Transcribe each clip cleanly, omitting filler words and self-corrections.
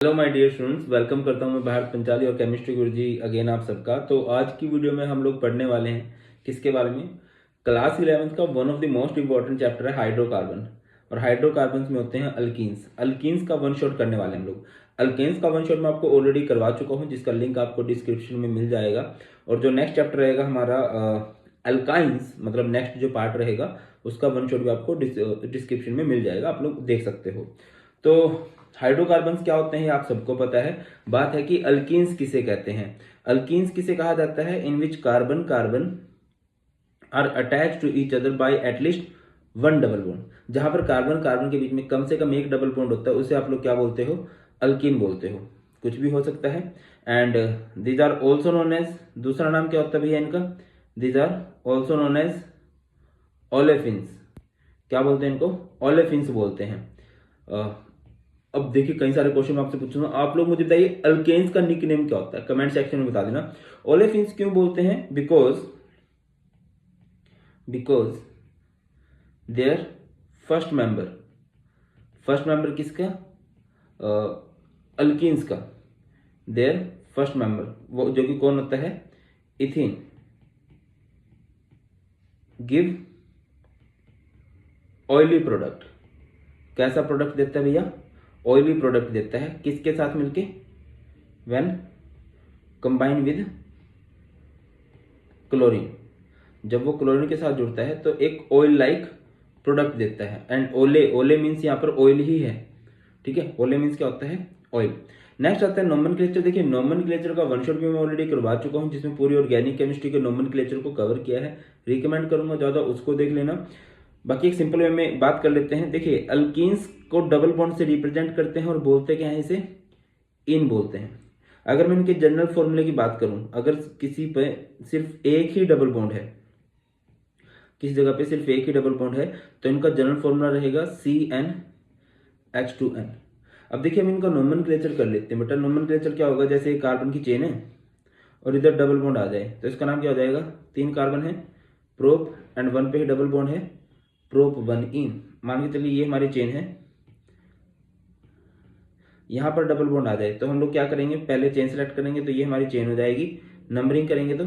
Hello my dear students, welcome करता हूं मैं भारत पंचाली और केमिस्ट्री गुरुजी अगेन आप सबका। तो आज की वीडियो में हम लोग पढ़ने वाले हैं किसके बारे में। क्लास 11th का one of the most important chapter है हाइड्रोकार्बन। और हाइड्रोकार्बन्स में होते हैं अल्कीन्स। अल्कीन्स का वन शॉट करने वाले हैं हम लोग। अल्केन्स का वन शॉट मैं आपको ऑलरेडी करवा चुका हूँ, जिसका लिंक आपको डिस्क्रिप्शन में मिल जाएगा। और जो नेक्स्ट चैप्टर रहेगा हमारा अल्काइंस, मतलब नेक्स्ट जो पार्ट रहेगा उसका वन शॉट भी आपको डिस्क्रिप्शन में मिल जाएगा, आप लोग देख सकते हो। तो हाइड्रोकार्बन्स क्या होते हैं आप सबको पता है। बात है कि अल्कीन्स किसे कहते हैं। अल्कीन्स किसे कहा जाता है? In which carbon carbon are attach to each other by at least one double bond. जहां पर कार्बन कार्बन के बीच में कम से कम एक डबल बॉन्ड होता है उसे आप लोग क्या बोलते हो? अल्कीन बोलते हो। कुछ भी हो सकता है। And these are also known as, दूसरा नाम क्या होता है भैया इनका? These are also known as olefins. क्या बोलते हैं इनको? ओलेफिन्स बोलते हैं। अब देखिए कई सारे क्वेश्चन आपसे पूछूंगा, आप लोग मुझे बताइए अल्केन्स का निक नेम क्या होता है, कमेंट सेक्शन में बता देना। ओलेफिन्स क्यों बोलते हैं? बिकॉज देयर फर्स्ट मेंबर किसका? अल्कीन्स का। देयर फर्स्ट मेंबर वो जो कि कौन होता है? इथीन। Give oily product. कैसा प्रोडक्ट देता है भैया? ऑयली प्रोडक्ट देता है। किसके साथ मिलके? When combine with chlorine. जब वो क्लोरीन के साथ जुड़ता है तो एक ऑयल लाइक प्रोडक्ट देता है। एंड ओले मीन्स यहाँ पर ऑयल ही है, ठीक है। ओले मीन्स क्या होता है? ऑयल। नेक्स्ट आता है नोमेनक्लेचर। देखिए नोमेनक्लेचर का वन शॉट भी मैं ऑलरेडी करवा चुका हूँ, जिसमें पूरी ऑर्गेनिक केमिस्ट्री के नोमेनक्लेचर को कवर किया है। रिकमेंड करूंगा ज्यादा उसको देख लेना। बाकी एक सिंपल वे में बात कर लेते हैं। देखिए अल्कीन्स को डबल बॉन्ड से रिप्रेजेंट करते हैं और बोलते क्या है? इसे इन बोलते हैं। अगर मैं इनके जनरल फॉर्मूले की बात करूं, अगर किसी पे सिर्फ एक ही डबल बॉन्ड है, किसी जगह पे सिर्फ एक ही डबल बॉन्ड है, तो इनका जनरल फॉर्मूला रहेगा CnH2n। अब देखिए हम इनका नोमेनक्लेचर कर लेते हैं। बेटा नोमेनक्लेचर क्या होगा? जैसे एक कार्बन की चेन है और इधर डबल बॉन्ड आ जाए तो इसका नाम क्या हो जाएगा? 3 कार्बन है, प्रोप, एंड 1 पे ही डबल बॉन्ड है, प्रोप 1 इन। मान के चलिए ये हमारी चेन है, यहां पर डबल बॉन्ड आ जाए तो हम लोग क्या करेंगे? पहले चेन सेलेक्ट करेंगे तो ये हमारी चेन हो जाएगी। नंबरिंग करेंगे तो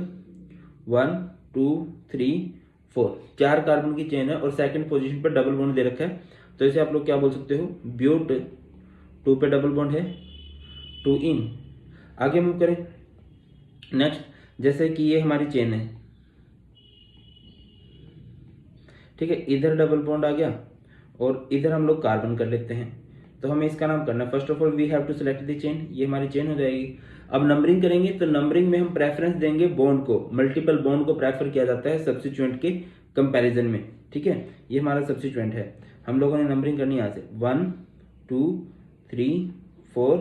1 2 3 4, 4 कार्बन की चेन है और सेकंड पोजीशन पर डबल बॉन्ड दे रखा है, तो इसे आप लोग क्या बोल सकते हो? ब्यूट। 2 पे डबल बॉन्ड है, 2 इन। आगे मूव करें। नेक्स्ट जैसे कि ये हमारी चेन है, ठीक है, इधर डबल बॉन्ड आ गया और इधर हम लोग कार्बन कर लेते हैं, तो हमें इसका नाम करना है। First of all we have to select the chain. ये हमारी चेन हो जाएगी। अब नंबरिंग करेंगे तो नंबरिंग में हम प्रेफरेंस देंगे बॉन्ड को। मल्टीपल बॉन्ड को प्रेफर किया जाता है सब्स्टिट्यूएंट के कंपैरिजन में, ठीक है। ये हमारा सब्स्टिट्यूएंट है। हम लोगों ने नंबरिंग करनी है यहाँ से 1 2 3 4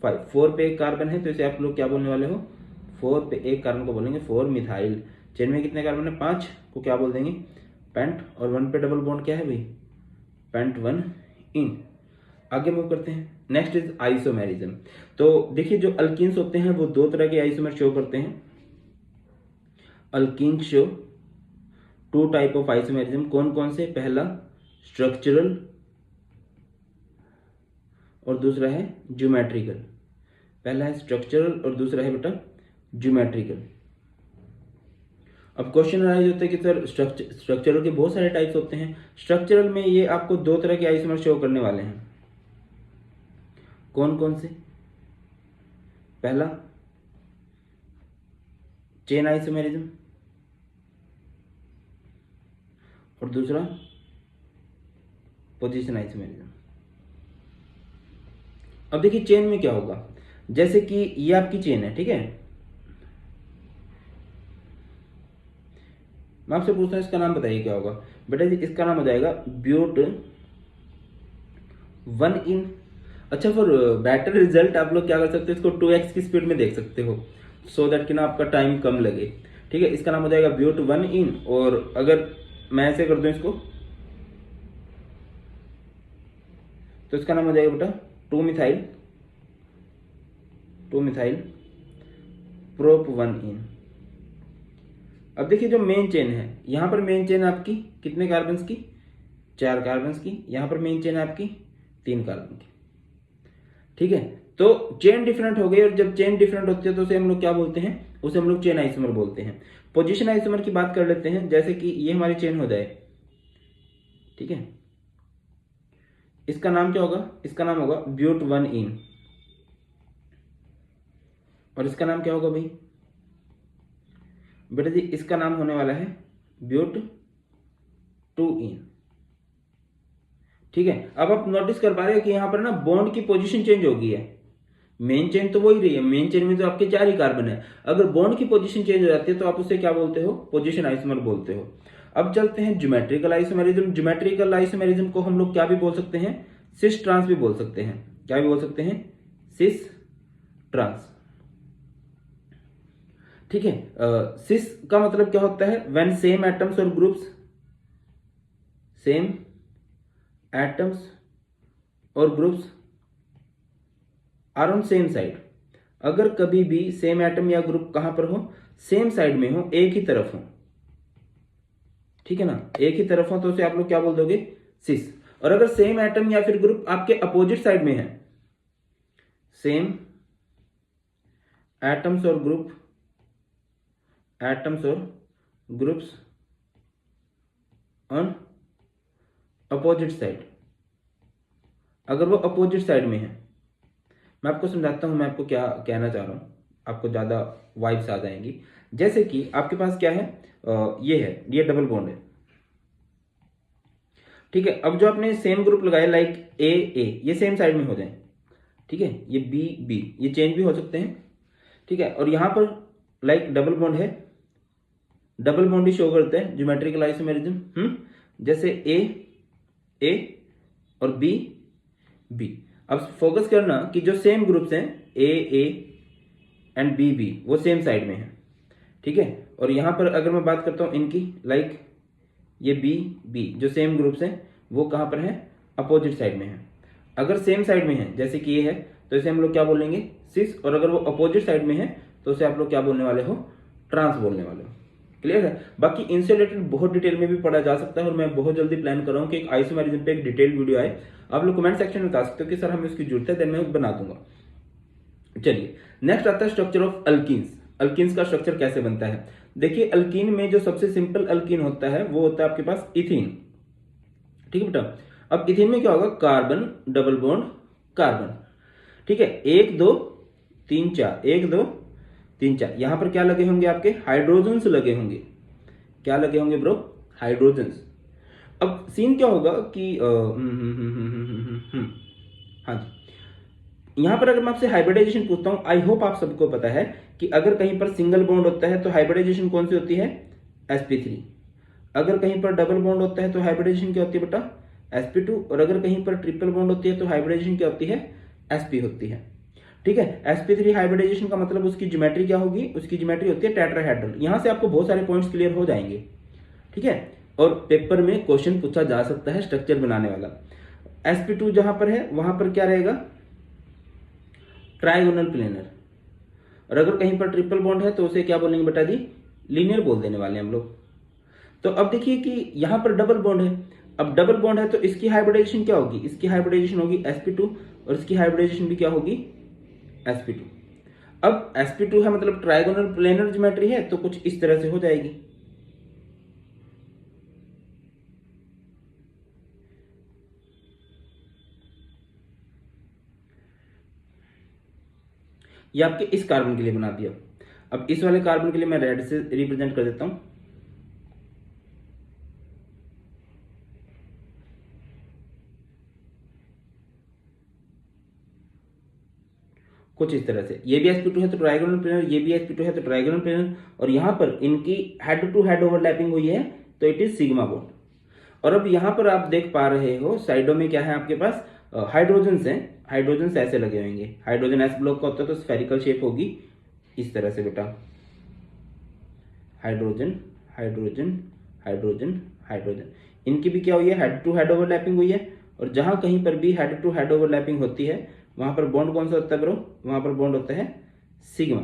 5। 4 पे एक कार्बन है तो इसे आप लोग क्या बोलने वाले हो? 4 पे एक कार्बन को बोलेंगे 4 मिथाइल। चेन में कितने कार्बन है? 5 को क्या बोल देंगे? पेंट। और 1 पे डबल बॉन्ड क्या है भाई? पेंट 1 इन। आगे मूव करते हैं। Next is isomerism. तो देखिए जो अल्कीन्स होते हैं वो 2 तरह के आइसोमर शो करते हैं। Alkenes show 2 type of isomerism. कौन कौन से? पहला स्ट्रक्चरल और दूसरा है ज्योमेट्रिकल। पहला है स्ट्रक्चरल और दूसरा है बेटा ज्योमेट्रिकल। अब क्वेश्चन राइज होता है कि सर स्ट्रक्चरल के बहुत सारे टाइप्स होते हैं। स्ट्रक्चरल में ये आपको 2 तरह के आइसोमर शो करने वाले हैं। कौन कौन से? पहला चेन आइसोमेरिज्म और दूसरा पोजीशन आइसोमेरिज्म। अब देखिए चेन में क्या होगा। जैसे कि ये आपकी चेन है, ठीक है। मैं आपसे पूछता हूं इसका नाम बताइए क्या होगा। बेटा जी इसका नाम हो जाएगा ब्यूट 1 इन। अच्छा फॉर बेटर रिजल्ट आप लोग क्या कर सकते हो? इसको 2x की स्पीड में देख सकते हो, सो दैट कि ना आपका टाइम कम लगे, ठीक है। इसका नाम हो जाएगा ब्यूट 1 इन। और अगर मैं ऐसे कर दूं इसको तो इसका नाम हो जाएगा बेटा 2 मिथाइल प्रोप 1 इन। अब देखिए जो मेन चेन है, यहां पर मेन चेन आपकी कितने कार्बन्स की? 4 कार्बन्स की। यहां पर मेन चेन है आपकी 3 कार्बन की, ठीक है। तो चेन डिफरेंट हो गई, और जब चेन डिफरेंट होती है तो उसे हम लोग क्या बोलते हैं, उसे हम लोग चेन आइसोमर बोलते हैं। पोजीशन आइसोमर की बात कर लेते हैं, जैसे कि ये हमारी चेन हो जाए, ठीक है, इसका नाम क्या होगा, इसका नाम होगा ब्यूट 1 इन, और इसका नाम क्या होगा भाई बेटा जी, इसका नाम होने वाला है ब्यूट 2 इन। ठीक है, अब आप नोटिस कर पा रहे हो कि यहां पर ना बॉन्ड की पोजीशन चेंज हो गई है। मेन चेन तो वही रही है, मेन चेन में तो आपके 4 ही कार्बन है, अगर बॉन्ड की पोजीशन चेंज हो जाती है तो आप उसे क्या बोलते हो, पोजीशन आइसोमर बोलते हो। अब चलते हैं ज्योमेट्रिकल आइसोमेरिज्म। ज्योमेट्रिकल आइसोमेरिज्म को हम लोग क्या भी बोल सकते हैं, सिस ट्रांस भी बोल सकते हैं। क्या भी बोल सकते हैं, सिस ट्रांस। ठीक है, सिस का मतलब क्या होता है, व्हेन सेम एटम्स और ग्रुप्स, सेम एटम्स और groups are on same side. अगर कभी भी सेम एटम या ग्रुप कहां पर हो, सेम साइड में हो, एक ही तरफ हो, ठीक है ना, एक ही तरफ हो, तो उसे आप लोग क्या बोल दोगे, सिस। और अगर सेम एटम या फिर ग्रुप आपके अपोजिट साइड में है, सेम एटम्स और ग्रुप, एटम्स और ग्रुप्स ऑन अपोजिट साइड, अगर वो अपोजिट साइड में है, मैं आपको समझाता हूं मैं आपको क्या कहना चाह रहा हूं, आपको ज्यादा वाइब्स आ जाएंगी। जैसे कि आपके पास क्या है, ये डबल बॉन्ड है, ठीक है। अब जो आपने सेम ग्रुप लगाया, लाइक ए ए, ये सेम साइड में हो जाए, ठीक है, ये बी बी, ये चेंज भी हो सकते हैं, ठीक है। और यहां पर लाइक डबल बॉन्ड है, डबल बॉन्ड ही शो करते हैं ज्योमेट्रिकल आइसोमेरिज्म। जैसे ए ए और बी बी। अब फोकस करना कि जो सेम ग्रुप्स हैं ए ए एंड बी बी, वो सेम साइड में है, ठीक है। और यहां पर अगर मैं बात करता हूं इनकी, लाइक ये बी बी, जो सेम ग्रुप्स हैं वो कहां पर है, अपोजिट साइड में है। अगर सेम साइड में है, जैसे कि ये है, तो इसे हम लोग क्या बोलेंगे, सिस। और अगर वो अपोजिट साइड में है तो उसे आप लोग क्या बोलने वाले हो, ट्रांस बोलने वाले हो। क्लियर है। बाकी इनसे रिलेटेड बहुत डिटेल में भी पढ़ा जा सकता है, और मैं बहुत जल्दी प्लान कर रहा हूँ कि एक आइसोमेरिज्म पे एक डिटेल वीडियो आए। आप लोग कमेंट सेक्शन में बता सकते हो कि सर हमें उसकी जरूरत है, देन मैं बना दूंगा। चलिए, नेक्स्ट आता है स्ट्रक्चर ऑफ अल्कीन्स। अल्कीन्स का स्ट्रक्चर कैसे बनता है, देखिए अल्कीन में जो सबसे सिंपल अल्कीन होता है वो होता है आपके पास इथीन, ठीक है बेटा। अब इथीन में क्या होगा, कार्बन डबल बॉन्ड कार्बन, ठीक है, 1 2 3 4, 1 2 3 4। यहां पर क्या लगे होंगे, आपके हाइड्रोजन्स लगे होंगे। क्या लगे होंगे ब्रो, हाइड्रोजन्स। अब सीन क्या होगा कि हाँ जी, यहां पर अगर मैं आपसे हाइब्रिडाइजेशन पूछता हूं, आई होप आप सबको पता है कि अगर कहीं पर सिंगल बॉन्ड होता है तो हाइब्रिडाइजेशन कौन सी होती है, sp3। अगर कहीं पर डबल बॉन्ड होता है तो हाइब्रिडाइजेशन क्या होती है बेटा, sp2। और अगर कहीं पर ट्रिपल बॉन्ड होती है तो हाइब्रिडाइजेशन क्या होती है, sp होती है, ठीक है। sp3 हाइब्रिडाइजेशन का मतलब उसकी ज्योमेट्री क्या होगी, उसकी ज्योमेट्री होती है टेट्राहेड्रल। यहां से आपको बहुत सारे पॉइंट्स क्लियर हो जाएंगे, ठीक है। और पेपर में क्वेश्चन पूछा जा सकता है स्ट्रक्चर बनाने वाला। sp2 जहां पर है वहां पर क्या रहेगा, ट्राइगोनल प्लेनर। और अगर कहीं पर ट्रिपल बॉन्ड है तो उसे क्या बोलेंगे बेटा जी, लीनियर बोल देने वाले हम लोग। तो अब देखिए कि यहां पर डबल बॉन्ड है, अब डबल बॉन्ड है तो इसकी हाइब्रिडाइजेशन क्या होगी, इसकी हाइब्रिडाइजेशन होगी sp2, और इसकी हाइब्रिडाइजेशन भी क्या होगी, sp2। अब sp2 है मतलब ट्राइगोनल प्लेनर ज्योमेट्री है, तो कुछ इस तरह से हो जाएगी। ये आपके इस कार्बन के लिए बना दिया। अब इस वाले कार्बन के लिए मैं रेड से रिप्रेजेंट कर देता हूं, कुछ इस तरह से। ये भी sp2 है तो ट्राइगोनल प्लेनर, ये भी sp2 है तो ट्राइगोनल प्लेनर, और यहां पर इनकी हेड टू हेड ओवरलैपिंग हुई है तो इट इज सिग्मा बॉन्ड। और अब यहां पर आप देख पा रहे हो साइडों में क्या है आपके पास, हाइड्रोजन्स हैं। हाइड्रोजन्स ऐसे लगे होंगे, हाइड्रोजन एस ब्लॉक का होता है तो स्फेरिकल शेप होगी इस तरह से बेटा, हाइड्रोजन हाइड्रोजन हाइड्रोजन हाइड्रोजन। इनकी भी क्या हुई है, हेड टू हेड ओवरलैपिंग हुई है। और जहां कहीं पर भी हेड टू हेड ओवरलैपिंग होती है वहां पर बॉन्ड कौन सा होता है ब्रो, वहां पर बॉन्ड होता है सिग्मा।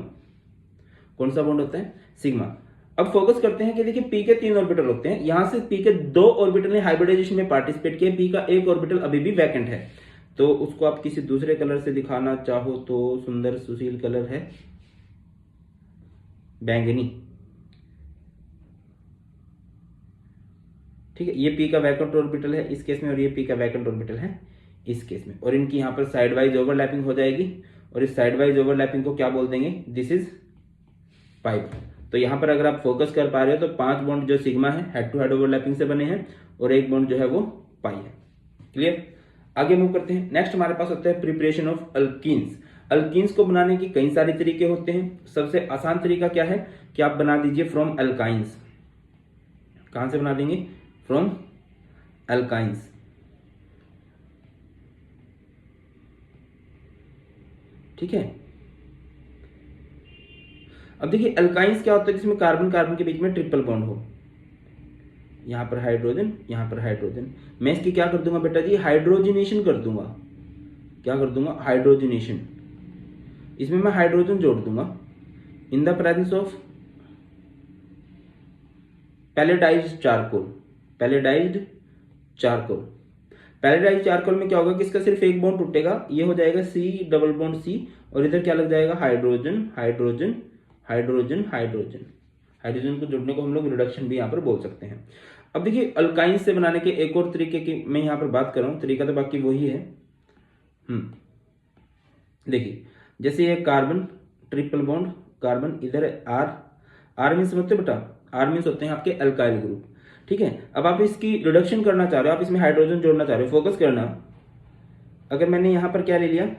कौन सा बॉन्ड होता है, सिग्मा। अब फोकस करते हैं कि देखिए पी के 3 ऑर्बिटल होते हैं, यहां से पी के 2 ऑर्बिटल ने हाइब्रिडाइजेशन में पार्टिसिपेट किया, पी का 1 ऑर्बिटल अभी भी वैकेंट है। तो उसको आप किसी दूसरे कलर से दिखाना चाहो तो सुंदर सुशील कलर है बैंगनी, ठीक है। ये पी का वैकेंट ऑर्बिटल है इस केस में और ये पी का वैकेंट ऑर्बिटल है इस केस में, और इनकी यहाँ पर साइड वाइज ओवरलैपिंग हो जाएगी और इस साइड वाइज ओवरलैपिंग को क्या बोल देंगे, दिस इज पाइप। तो यहाँ पर अगर आप फोकस कर पा रहे हो तो 5 बॉन्ड जो सिग्मा है हेड टू हेड ओवरलैपिंग से बने हैं और 1 बॉन्ड जो है वो पाई है। क्लियर, आगे मूव करते हैं। नेक्स्ट हमारे पास होता है प्रिपरेशन ऑफ अल्कीन्स। अल्कीन्स को बनाने के कई सारे तरीके होते हैं। सबसे आसान तरीका क्या है कि आप बना दीजिए फ्रॉम अल्काइंस। कहां से बना देंगे, फ्रॉम अल्काइंस। ठीक है, अब देखिए अल्काइंस क्या होता है, जिसमें कार्बन कार्बन के बीच में ट्रिपल बॉन्ड हो, यहां पर हाइड्रोजन यहां पर हाइड्रोजन। मैं इसकी क्या कर दूंगा बेटा जी, हाइड्रोजनेशन कर दूंगा। क्या कर दूंगा, हाइड्रोजनेशन। इसमें मैं हाइड्रोजन जोड़ दूंगा in the presence of palladized charcoal. Palladized charcoal, palladized charcoal में क्या होगा कि इसका सिर्फ एक बॉन्ड टूटेगा, ये हो जाएगा सी डबल बॉन्ड सी, और इधर क्या लग जाएगा, hydrogen hydrogen hydrogen hydrogen. Hydrogen को जोड़ने को हम लोग रिडक्शन भी यहाँ पर बोल सकते हैं। अब देखिए अल्काइन से बनाने के एक और तरीके की मैं यहाँ पर बात कर रहा हूँ, तरीका तो बाकी वही है। देखिए जैसे ये कार्बन ट्रिपल बॉन्ड कार्बन, इधर आर, आर मीन्स समझते हो बेटा, आर मीन्स होते हैं आपके अल्काइल ग्रुप। ठीक है, अब आप इसकी रिडक्शन करना चाह रहे हो, आप इसमें हाइड्रोजन जोड़ना चाह रहे हो, फोकस करना। अगर मैंने यहां पर क्या ले लिया,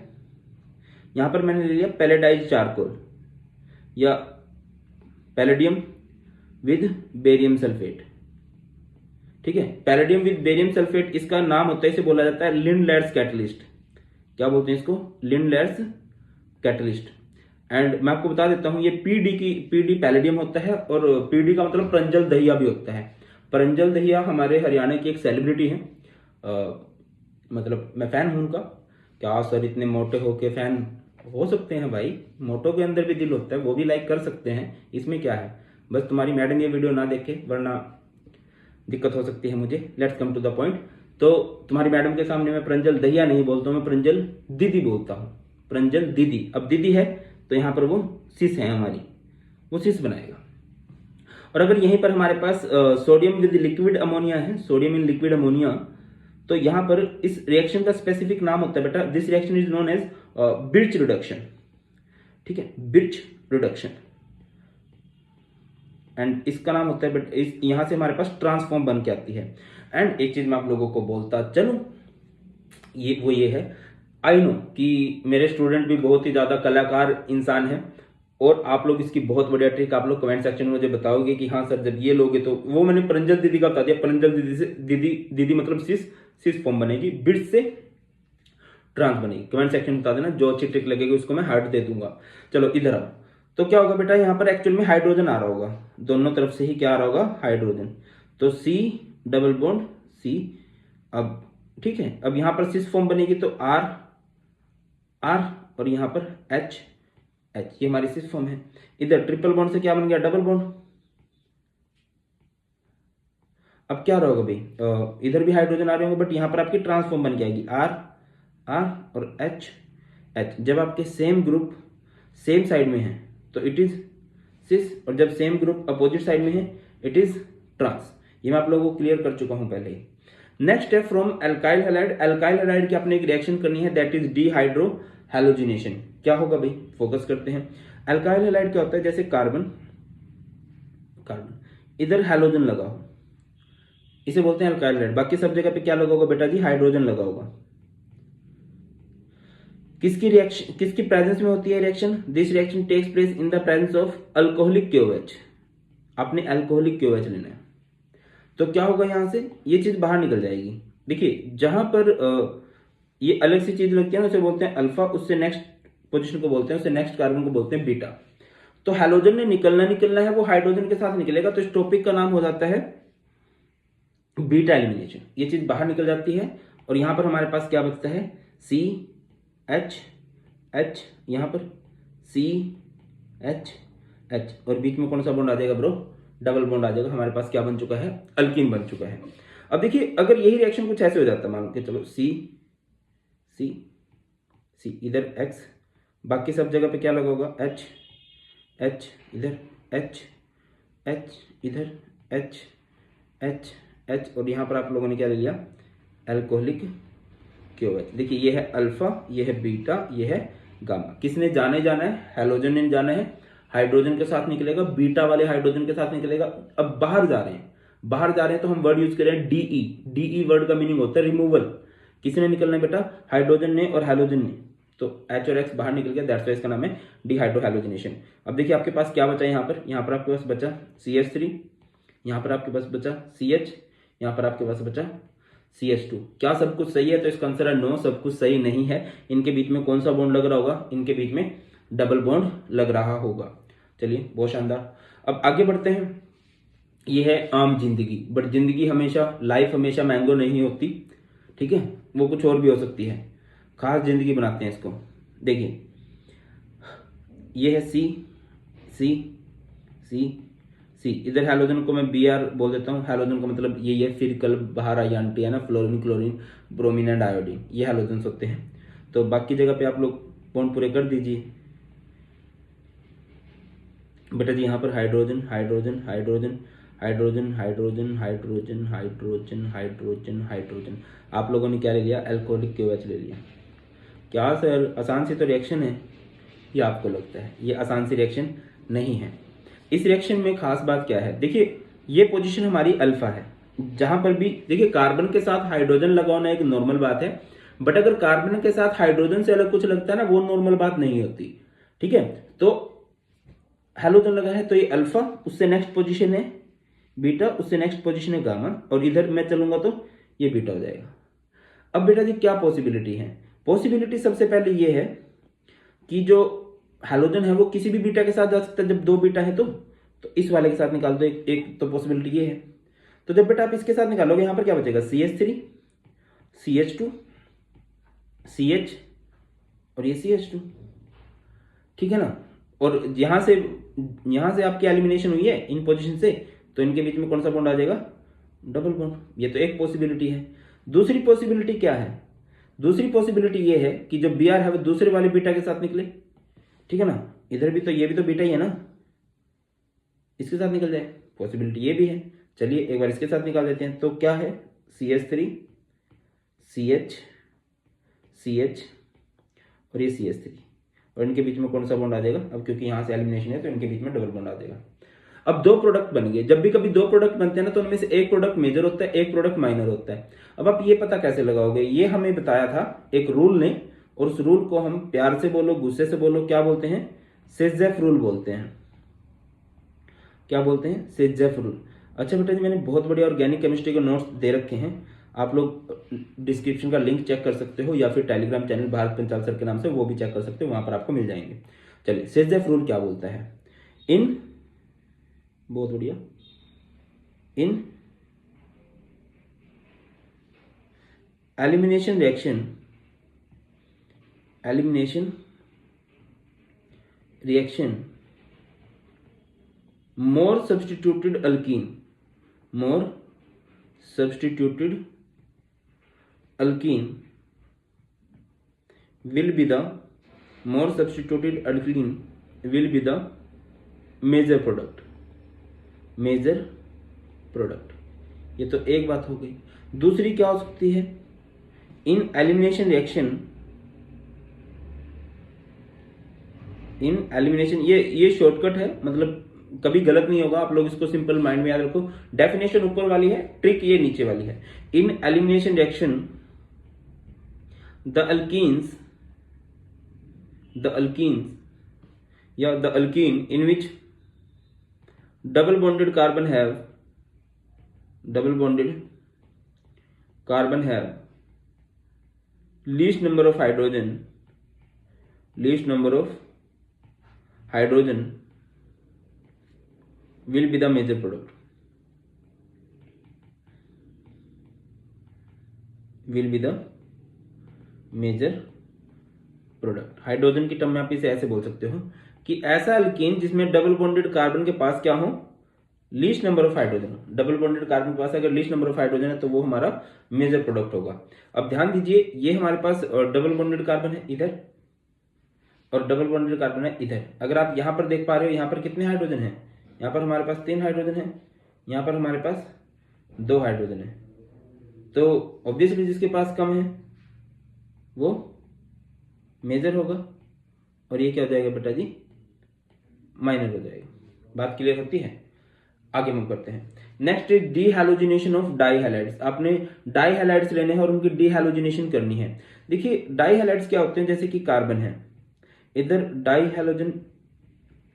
यहां पर मैंने ले लिया पैलेडाइज्ड चारकोल या पैलेडियम विद बेरियम सल्फेट। ठीक है, पैलेडियम विद बेरियम सल्फेट, इसका नाम होता है, इसे बोला जाता है लिंडलैर्स कैटलिस्ट। क्या बोलते हैं इसको, लिंडलैर्स कैटलिस्ट। एंड मैं आपको बता देता हूं ये पीडी पैलेडियम होता है, और पीडी का मतलब प्रंजल दहिया भी होता है। प्रंजल दहिया हमारे हरियाणा की एक सेलिब्रिटी है, मतलब मैं फैन हूं उनका। क्या सर इतने मोटे होके फैन हो सकते हैं भाई, मोटो के अंदर भी दिल होता है, वो भी लाइक कर सकते हैं, इसमें क्या है। बस तुम्हारी मैडम ये वीडियो ना देखे वरना दिक्कत हो सकती है मुझे। Let's come to the point. तो तुम्हारी मैडम के सामने मैं प्रंजल दहिया नहीं बोलता हूं, मैं प्रंजल दीदी बोलता हूं, प्रंजल दीदी। अब दीदी है तो यहां पर वो सिस है हमारी, वो सिस बनाएगा। और अगर यहीं पर हमारे पास सोडियम विद लिक्विड अमोनिया है, सोडियम इन लिक्विड अमोनिया, तो यहां पर इस रिएक्शन का स्पेसिफिक नाम होता है बेटा, this reaction is known as Birch reduction. ठीक है, बिर्च रिडक्शन। एंड इसका नाम होता है बट यहां से हमारे पास ट्रांसफॉर्म बन के आती है। एंड एक चीज मैं आप लोगों को बोलता चलूं, ये है, आई नो कि मेरे स्टूडेंट भी बहुत ही ज्यादा कलाकार इंसान है, और आप लोग इसकी बहुत बढ़िया ट्रिक आप लोग कमेंट सेक्शन में मुझे बताओगे कि हाँ सर जब ये लोगे तो, वो मैंने प्रंजल दीदी का बता दिया, प्रंजल दीदी से दीदी मतलब सिस फॉर्म बनेगी, बिर्च से ट्रांस बनेगी। कमेंट सेक्शन में बता देना, जो अच्छी ट्रिक लगेगी उसको मैं हार्ट दे दूंगा। चलो इधर आओ, तो क्या होगा बेटा, यहाँ पर एक्चुअल में हाइड्रोजन आ रहा होगा, दोनों तरफ से ही क्या आ रहा होगा, हाइड्रोजन। तो सी डबल बॉन्ड सी। अब ठीक है, अब यहां पर सिस फॉर्म बनेगी तो आर आर, और यहां पर एच एच, ये हमारी सिस फॉर्म है। इधर ट्रिपल बॉन्ड से क्या बन गया, डबल बॉन्ड। अब क्या रहोगा भाई, इधर भी हाइड्रोजन आ रहे होंगे, बट यहां पर आपकी ट्रांसफॉर्म बन के आएगी, आर आर और एच एच। जब आपके सेम ग्रुप सेम साइड में है तो इट इज सिस, और जब सेम ग्रुप अपोजिट साइड में है इट इज ट्रांस। ये मैं आप लोगों को क्लियर कर चुका हूं पहले ही। नेक्स्ट है from alkyl halide. Alkyl halide की आपने एक रिएक्शन करनी है, दैट इज डिहाइड्रो हैलोजिनेशन। क्या होगा भाई, फोकस करते हैं। अल्काइल हैलाइड क्या होता है, जैसे कार्बन कार्बन इधर हैलोजन लगा हो, इसे बोलते हैं अल्काइल हैलाइड। बाकी सब जगह पे क्या लगा होगा बेटा जी, हाइड्रोजन लगा होगा। किसकी रिएक्शन, किसकी प्रेजेंस में होती है reaction, this reaction takes place in the presence of alcoholic QH. आपने अल्कोहलिक क्यूएच लेना है, तो क्या होगा, यहां से ये चीज बाहर निकल जाएगी। देखिए जहां पर ये अलग सी चीज लगती है ना, उसे बोलते हैं अल्फा, उससे नेक्स्ट पोजीशन को बोलते हैं, उससे नेक्स्ट कार्बन को बोलते हैं बीटा। तो हैलोजन ने निकलना है, वो हाइड्रोजन के साथ निकलेगा, तो इस टॉपिक का नाम हो जाता है बीटा एलिमिनेशन। ये चीज बाहर निकल जाती है, और यहां पर हमारे पास क्या बचता है, सी एच एच, यहां पर सी एच एच, और बीच में कौन सा बॉन्ड आ जाएगा ब्रो, डबल बॉन्ड आ जाएगा। हमारे पास क्या बन चुका है, अल्कीन बन चुका है। अब देखिए अगर यही रिएक्शन कुछ ऐसे हो जाता, मान के चलो सी सी सी, इधर X, बाकी सब जगह पे क्या लगा होगा H H, इधर H H, इधर H H H, और यहाँ पर आप लोगों ने क्या ले लिया, अल्कोहलिक क्योवेच। देखिए ये है अल्फा, ये है बीटा, ये है गामा। किसने जाने जाना है, हैलोजन ने जाना है, हाइड्रोजन के साथ निकलेगा, बीटा वाले हाइड्रोजन के साथ निकलेगा। अब बाहर जा रहे हैं, बाहर जा रहे हैं तो हम वर्ड यूज करें डीई। डीई वर्ड का मीनिंग होता है रिमूवल। किसने निकलना है बेटा, हाइड्रोजन ने और हैलोजन ने, तो H और X बाहर निकल गया, दैट्स वाई इसका नाम है डिहाइड्रोहैलोजिनेशन। अब देखिए आपके पास क्या बचा यहाँ पर आपके पास बचा CH3, यहाँ पर आपके पास बचा CH, यहाँ पर आपके पास बचा CH2। क्या सब कुछ सही है, तो इसका आंसर है नो, सब कुछ सही नहीं है। इनके बीच में कौन सा बॉन्ड लग रहा होगा, इनके बीच में डबल बॉन्ड लग रहा होगा। चलिए बहुत शानदार, अब आगे बढ़ते हैं। ये है आम जिंदगी, बट जिंदगी हमेशा, लाइफ हमेशा मैंगो नहीं होती, ठीक है, वो कुछ और भी हो सकती है। खास जिंदगी बनाते हैं इसको। देखिए ये है सी सी सी सी, इधर हैलोजन को मैं Br बोल देता हूँ। हैलोजन का मतलब ये है, फिर कल बाहर आई आंटी है ना, fluorine chlorine bromine and iodine, ये हैलोजन होते हैं। तो बाकी जगह पे आप लोग बॉन्ड पूरे कर दीजिए बेटा जी। यहाँ पर hydrogen hydrogen hydrogen hydrogen hydrogen hydrogen hydrogen hydrogen hydrogen, आप लोगों ने क्या ले लिया, अल्कोहलिक क्योवेच ले लिया। क्या सर आसान सी तो रिएक्शन है, ये आपको लगता है ये आसान सी रिएक्शन नहीं है। इस रिएक्शन में खास बात क्या है, देखिए ये पोजीशन हमारी अल्फा है, जहां पर भी देखिए कार्बन के साथ हाइड्रोजन लगा होना एक नॉर्मल बात है, बट अगर कार्बन के साथ हाइड्रोजन से अलग कुछ लगता है ना, वो नॉर्मल बात नहीं होती, ठीक है। तो हैलोजन लगा है तो ये अल्फा, उससे नेक्स्ट पोजीशन है बीटा, उससे नेक्स्ट पोजीशन है गामा, और इधर मैं चलूंगा तो ये बीटा हो जाएगा। अब बेटा जी क्या पॉसिबिलिटी है, पॉसिबिलिटी सबसे पहले ये है कि जो हैलोजन है वो किसी भी बीटा के साथ जा सकता है, जब दो बीटा है तो इस वाले के साथ निकाल दो, एक तो पॉसिबिलिटी ये है। तो जब बेटा आप इसके साथ निकालोगे, यहां पर क्या बचेगा, CH3 CH2 CH और ये CH2, ठीक है ना। और यहां से आपकी एलिमिनेशन हुई है इन पोजीशन से, तो इनके बीच में कौन सा बॉन्ड आ जाएगा, डबल बॉन्ड। ये तो एक पॉसिबिलिटी है। दूसरी पॉसिबिलिटी क्या है, दूसरी पॉसिबिलिटी ये है कि जो Br है वो दूसरे वाले बीटा के साथ निकले, ठीक है ना। इधर भी तो, ये भी तो बीटा ही है ना, इसके साथ निकल जाए, पॉसिबिलिटी ये भी है। चलिए एक बार इसके साथ निकाल देते हैं, तो क्या है CH3 CH CH और ये CH3, और इनके बीच में कौन सा बॉन्ड आ जाएगा, अब क्योंकि यहां से एलिमिनेशन है तो इनके बीच में डबल बॉन्ड आ जाएगा। अब दो प्रोडक्ट बन गए। जब भी कभी दो प्रोडक्ट बनते हैं ना, तो उनमें से एक प्रोडक्ट मेजर होता है, एक प्रोडक्ट माइनर होता है। अब आप ये पता कैसे लगाओगे, ये हमें बताया था एक रूल ने, और उस रूल को हम प्यार से बोलो गुस्से से बोलो, क्या बोलते हैं, सेजेफ रूल बोलते हैं। क्या बोलते हैं, सेजेफ रूल। अच्छा बेटा जी, मैंने बहुत बढ़िया ऑर्गेनिक केमिस्ट्री के नोट्स दे रखे हैं, आप लोग डिस्क्रिप्शन का लिंक चेक कर सकते हो, या फिर Telegram channel Bharat Panchal sir के नाम से वो भी चेक कर सकते हो, वहां पर आपको मिल जाएंगे। चलिए सेजेफ रूल क्या बोलता है, इन, बहुत बढ़िया, in elimination reaction more substituted alkene will be the major product। ये तो एक बात हो गई। दूसरी क्या हो सकती है, इन एलिमिनेशन, ये शॉर्टकट है, मतलब कभी गलत नहीं होगा, आप लोग इसको सिंपल माइंड में याद रखो। डेफिनेशन ऊपर वाली है, ट्रिक ये नीचे वाली है। इन एलिमिनेशन रिएक्शन द अल्कीन्स या the alkyne in which double bonded carbon have least number of hydrogen will be the major product, hydrogen की टर्म में आप इसे ऐसे बोल सकते हो कि ऐसा अल्कीन जिसमें डबल बॉन्डेड कार्बन के पास क्या हो, least number of hydrogen, double bonded carbon के पास अगर लीस्ट नंबर ऑफ हाइड्रोजन है तो वो हमारा मेजर प्रोडक्ट होगा। अब ध्यान दीजिए, ये हमारे पास डबल बॉन्डेड कार्बन है इधर और डबल बॉन्डेड कार्बन है इधर। अगर आप यहाँ पर देख पा रहे हो, यहाँ पर कितने हाइड्रोजन है, यहाँ पर हमारे पास 3 हाइड्रोजन है, यहाँ पर हमारे पास 2 हाइड्रोजन है। तो ऑब्वियसली जिसके पास कम है वो मेजर होगा और ये क्या हो जाएगा बेटा जी, माइनर हो जाएगा। बात क्लियर होती है? आगे मूव करते हैं। Next is dehalogenation of dihalides. आपने डाइहैलाइड्स लेने हैं और उनकी डीहैलोजिनेशन करनी है। देखिए डाइहैलाइड्स क्या होते हैं, जैसे कि कार्बन है, इधर डाइहैलोजन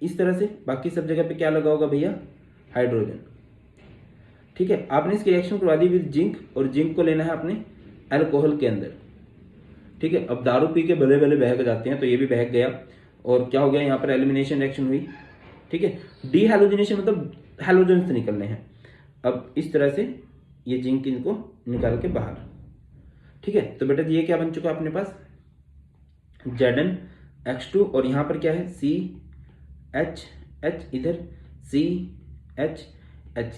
इस तरह से, बाकी सब जगह पे क्या लगा होगा भैया, हाइड्रोजन। ठीक है, आपने इसकी रिएक्शन करवा दी विद जिंक और जिंक को लेना है अपने अल्कोहल के अंदर। ठीक है, अब दारू पी के भले भले बहक जाते हैं, तो ये भी बहक गया और क्या हो गया, यहाँ पर एलिमिनेशन रिएक्शन हुई। ठीक है, डीहैलोजिनेशन मतलब हैलोजन से निकलने हैं। अब इस तरह से ये जिंक इनको निकाल के बाहर। ठीक है, तो बेटा ये क्या बन चुका अपने पास, ZnX2 और यहाँ पर क्या है CHH, इधर CHH।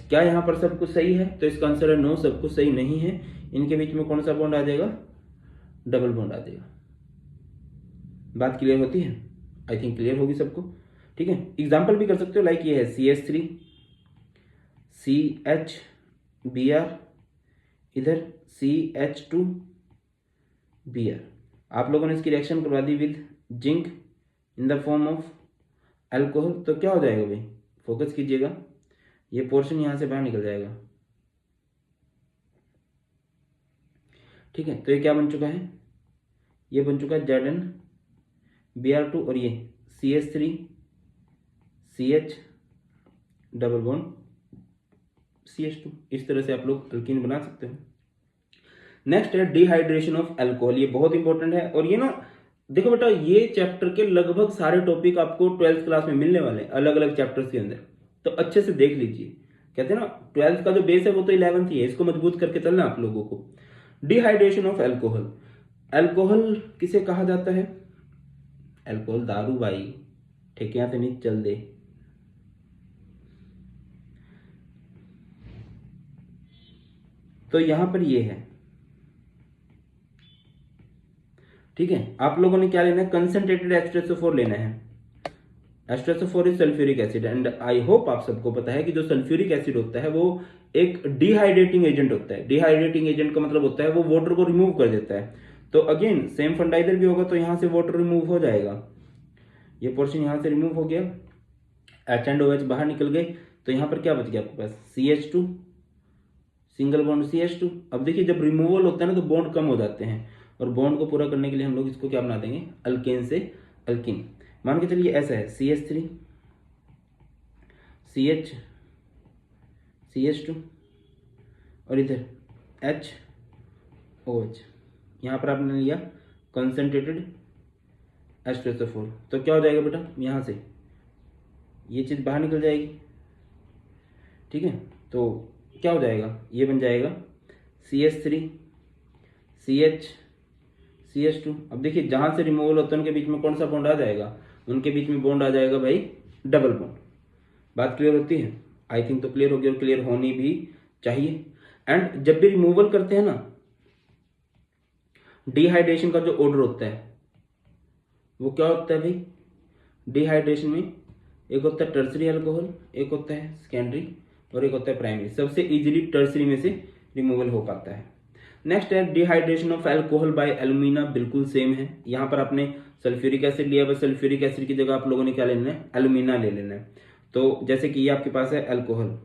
क्या यहाँ पर सब कुछ सही है? तो इसका आंसर है नो, सब कुछ सही नहीं है। इनके बीच में कौन सा बॉन्ड आ जाएगा, डबल बॉन्ड आ जाएगा। बात क्लियर होती है? आई थिंक क्लियर होगी सबको। ठीक है, एग्जाम्पल भी कर सकते हो, लाइक ये है CH3 CHBr, इधर CH2Br। आप लोगों ने इसकी रिएक्शन करवा दी with zinc in the form of alcohol, तो क्या हो जाएगा भाई, फोकस कीजिएगा, ये पोर्शन यहां से बाहर निकल जाएगा। ठीक है, तो ये क्या बन चुका है, ये बन चुका है ZnBr2 और ये CH3 CH double bond CH2। इस तरह से आप लोग अल्कीन बना सकते हो। नेक्स्ट है डिहाइड्रेशन ऑफ अल्कोहल। ये बहुत इंपॉर्टेंट है और ये ना देखो बेटा, ये चैप्टर के लगभग सारे टॉपिक आपको 12th क्लास में मिलने वाले हैं अलग अलग चैप्टर्स के अंदर, तो अच्छे से देख लीजिए। कहते हैं ना 12th का जो बेस है वो तो 11th ही है, इसको मजबूत करके चलना आप लोगों को। Dehydration of alcohol. अल्कोहल किसे कहा जाता है, अल्कोहल दारू भाई, ठेकिया से नहीं चल दे। तो यहां पर ये है। ठीक है, आप लोगों ने क्या लेना है, कंसंट्रेटेड H2SO4 लेना है। H2SO4 is sulphuric acid and I hope आप सबको पता है कि जो सल्फ्यूरिक एसिड होता है वो एक डिहाइड्रेटिंग एजेंट होता है। डिहाइड्रेटिंग एजेंट का मतलब होता है वो वाटर को रिमूव कर देता है। तो अगेन सेम फंडा इधर भी होगा, तो यहां से वाटर रिमूव हो जाएगा, ये पोर्शन यहां से रिमूव हो गया, H एंड OH बाहर निकल गए, तो यहां पर क्या बच गया आपके पास, CH2 सिंगल बॉन्ड CH2। अब देखिए जब रिमूवल होता है ना तो बॉन्ड कम हो जाते हैं, और बॉन्ड को पूरा करने के लिए हम लोग इसको क्या बना देंगे, अल्केन से अल्किन। मान के चलिए ऐसा है CH3 CH CH2 और इधर HOH, यहाँ पर आपने लिया कंसंट्रेटेड H2SO4, तो क्या हो जाएगा बेटा, यहाँ से ये चीज़ बाहर निकल जाएगी। ठीक है, तो क्या हो जाएगा, ये बन जाएगा CH3 CH CH2। अब देखिए जहां से रिमूवल होता है उनके बीच में कौन सा बॉन्ड आ जाएगा, उनके बीच में बॉन्ड आ जाएगा भाई डबल बॉन्ड। बात क्लियर होती है? आई थिंक तो क्लियर होगी और क्लियर होनी भी चाहिए। एंड जब भी रिमूवल करते हैं ना, डिहाइड्रेशन का जो ऑर्डर होता है वो क्या होता है भाई, डिहाइड्रेशन में एक होता है टर्सरी अल्कोहल, एक होता है सेकेंडरी और एक होता है प्राइमरी। सबसे इजीली टर्सरी में से रिमूवल हो पाता है। नेक्स्ट है dehydration of alcohol by alumina, बिल्कुल सेम है। यहाँ पर आपने सल्फ्यूरिक एसिड लिया, बस सल्फ्यूरिक एसिड की जगह आप लोगों ने क्या लेना है, एल्यूमिना ले लेना है। तो जैसे कि ये आपके पास है अल्कोहल,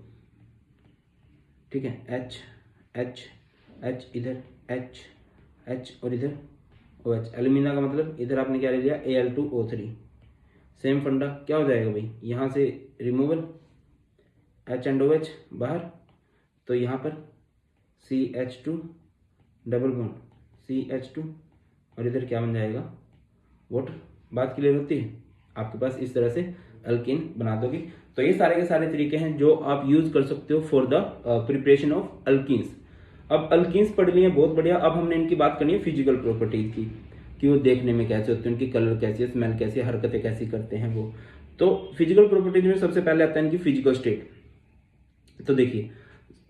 ठीक है, H H H इधर H H और इधर OH। एल्यूमिना का मतलब इधर आपने क्या ले लिया, Al2O3। सेम फंडा क्या हो जाएगा भाई, यहाँ से रिमूवल H एंड OH बाहर, तो यहाँ पर CH2 डबल बॉन्ड CH2 और इधर क्या बन जाएगा, वाटर। बात क्लियर होती है? आपके पास इस तरह से अल्कीन बना दोगे। तो ये सारे के सारे तरीके हैं जो आप यूज कर सकते हो for the preparation of alkenes. अब अल्कीन्स पढ़ लिए, बहुत बढ़िया। अब हमने इनकी बात करनी है फिजिकल प्रॉपर्टीज की, कि वो देखने में कैसे होते हैं, उनकी कलर कैसी है, स्मेल कैसी है, हरकतें कैसी करते हैं वो। तो फिजिकल प्रॉपर्टीज में सबसे पहले आता है इनकी फिजिकल स्टेट। तो देखिए